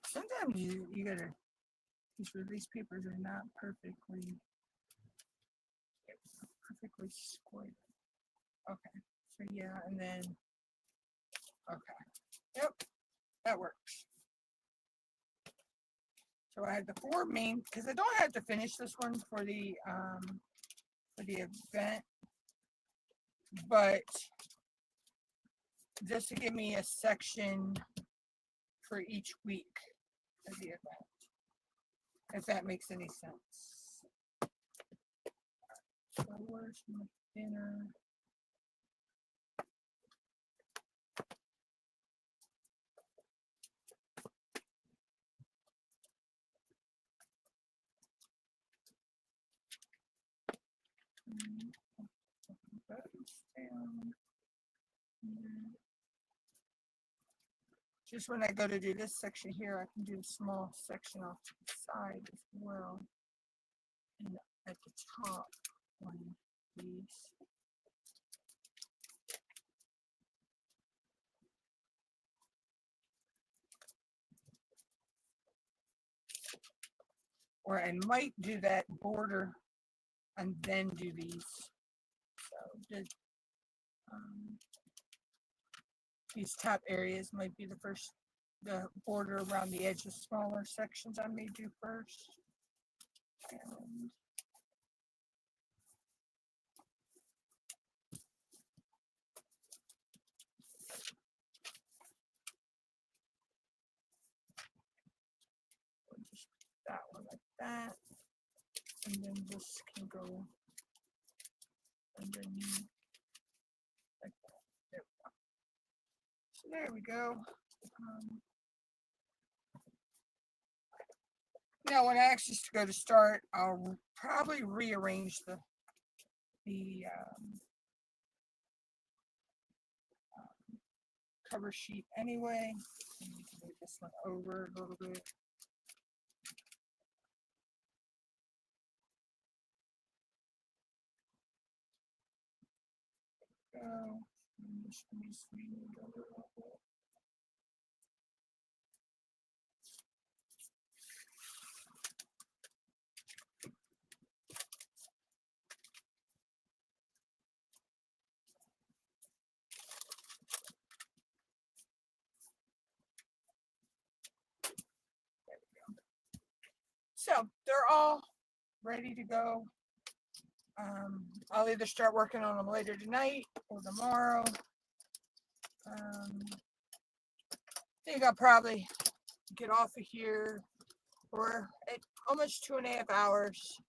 Sometimes you gotta, these papers are not perfectly square. Okay, so yeah, and then okay, yep, that works. So I had the 4 main, because I don't have to finish this one for the event, but just to give me a section for each week of the event, if that makes any sense. So where's my dinner? Just when I go to do this section here, I can do a small section off to the side as well. And at the top, one of these. Or I might do that border and then do these. So these top areas might be the border around the edge of smaller sections I may do first. And that one like that. And then this can go underneath like that. There we go. Now, when I actually go to start, I'll probably rearrange the cover sheet anyway. I need to move this one over a little bit. Go. So they're all ready to go. I'll either start working on them later tonight or tomorrow. I think I'll probably get off of here. We're at almost 2.5 hours.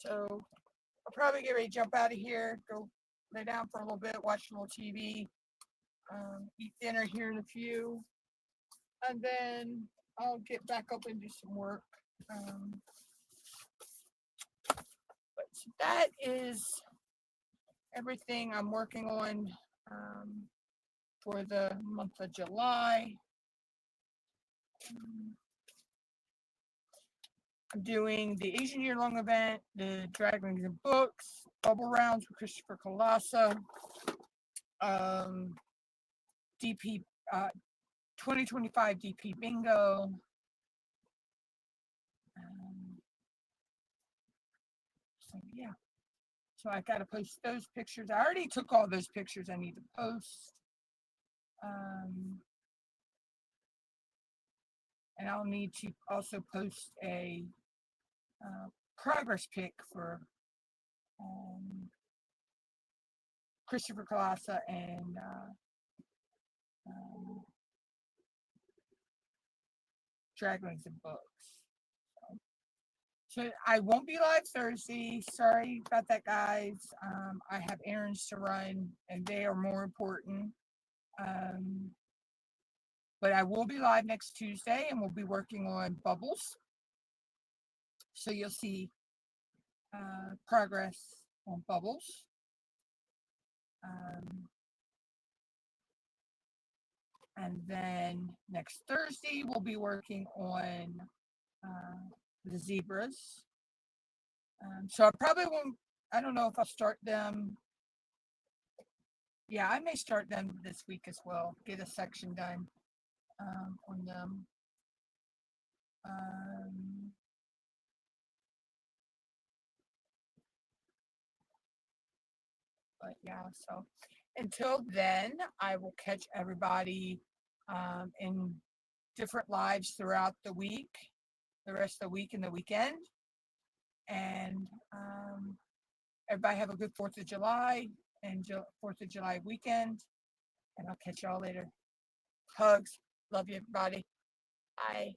So I'll probably get ready to jump out of here, go lay down for a little bit, watch a little TV, eat dinner here in a few, and then I'll get back up and do some work. But that is everything I'm working on for the month of July. I'm doing the Asian year-long event, the Drag Rings and Books, Bubble Rounds with Christopher Colassa, DP 2025 DP Bingo. So yeah, so I got to post those pictures. I already took all those pictures I need to post. And I'll need to also post a progress pic for Christopher Colassa and Drag Rings and Books. So I won't be live Thursday. Sorry about that, guys. I have errands to run, and they are more important. But I will be live next Tuesday, and we'll be working on bubbles. So you'll see progress on bubbles. And then next Thursday, we'll be working on the zebras. So I probably won't, I don't know if I'll start them. Yeah, I may start them this week as well. Get a section done on them. But yeah, so until then, I will catch everybody in different lives throughout the week, the rest of the week and the weekend. And everybody have a good 4th of July and 4th of July weekend. And I'll catch y'all later. Hugs. Love you, everybody. Bye.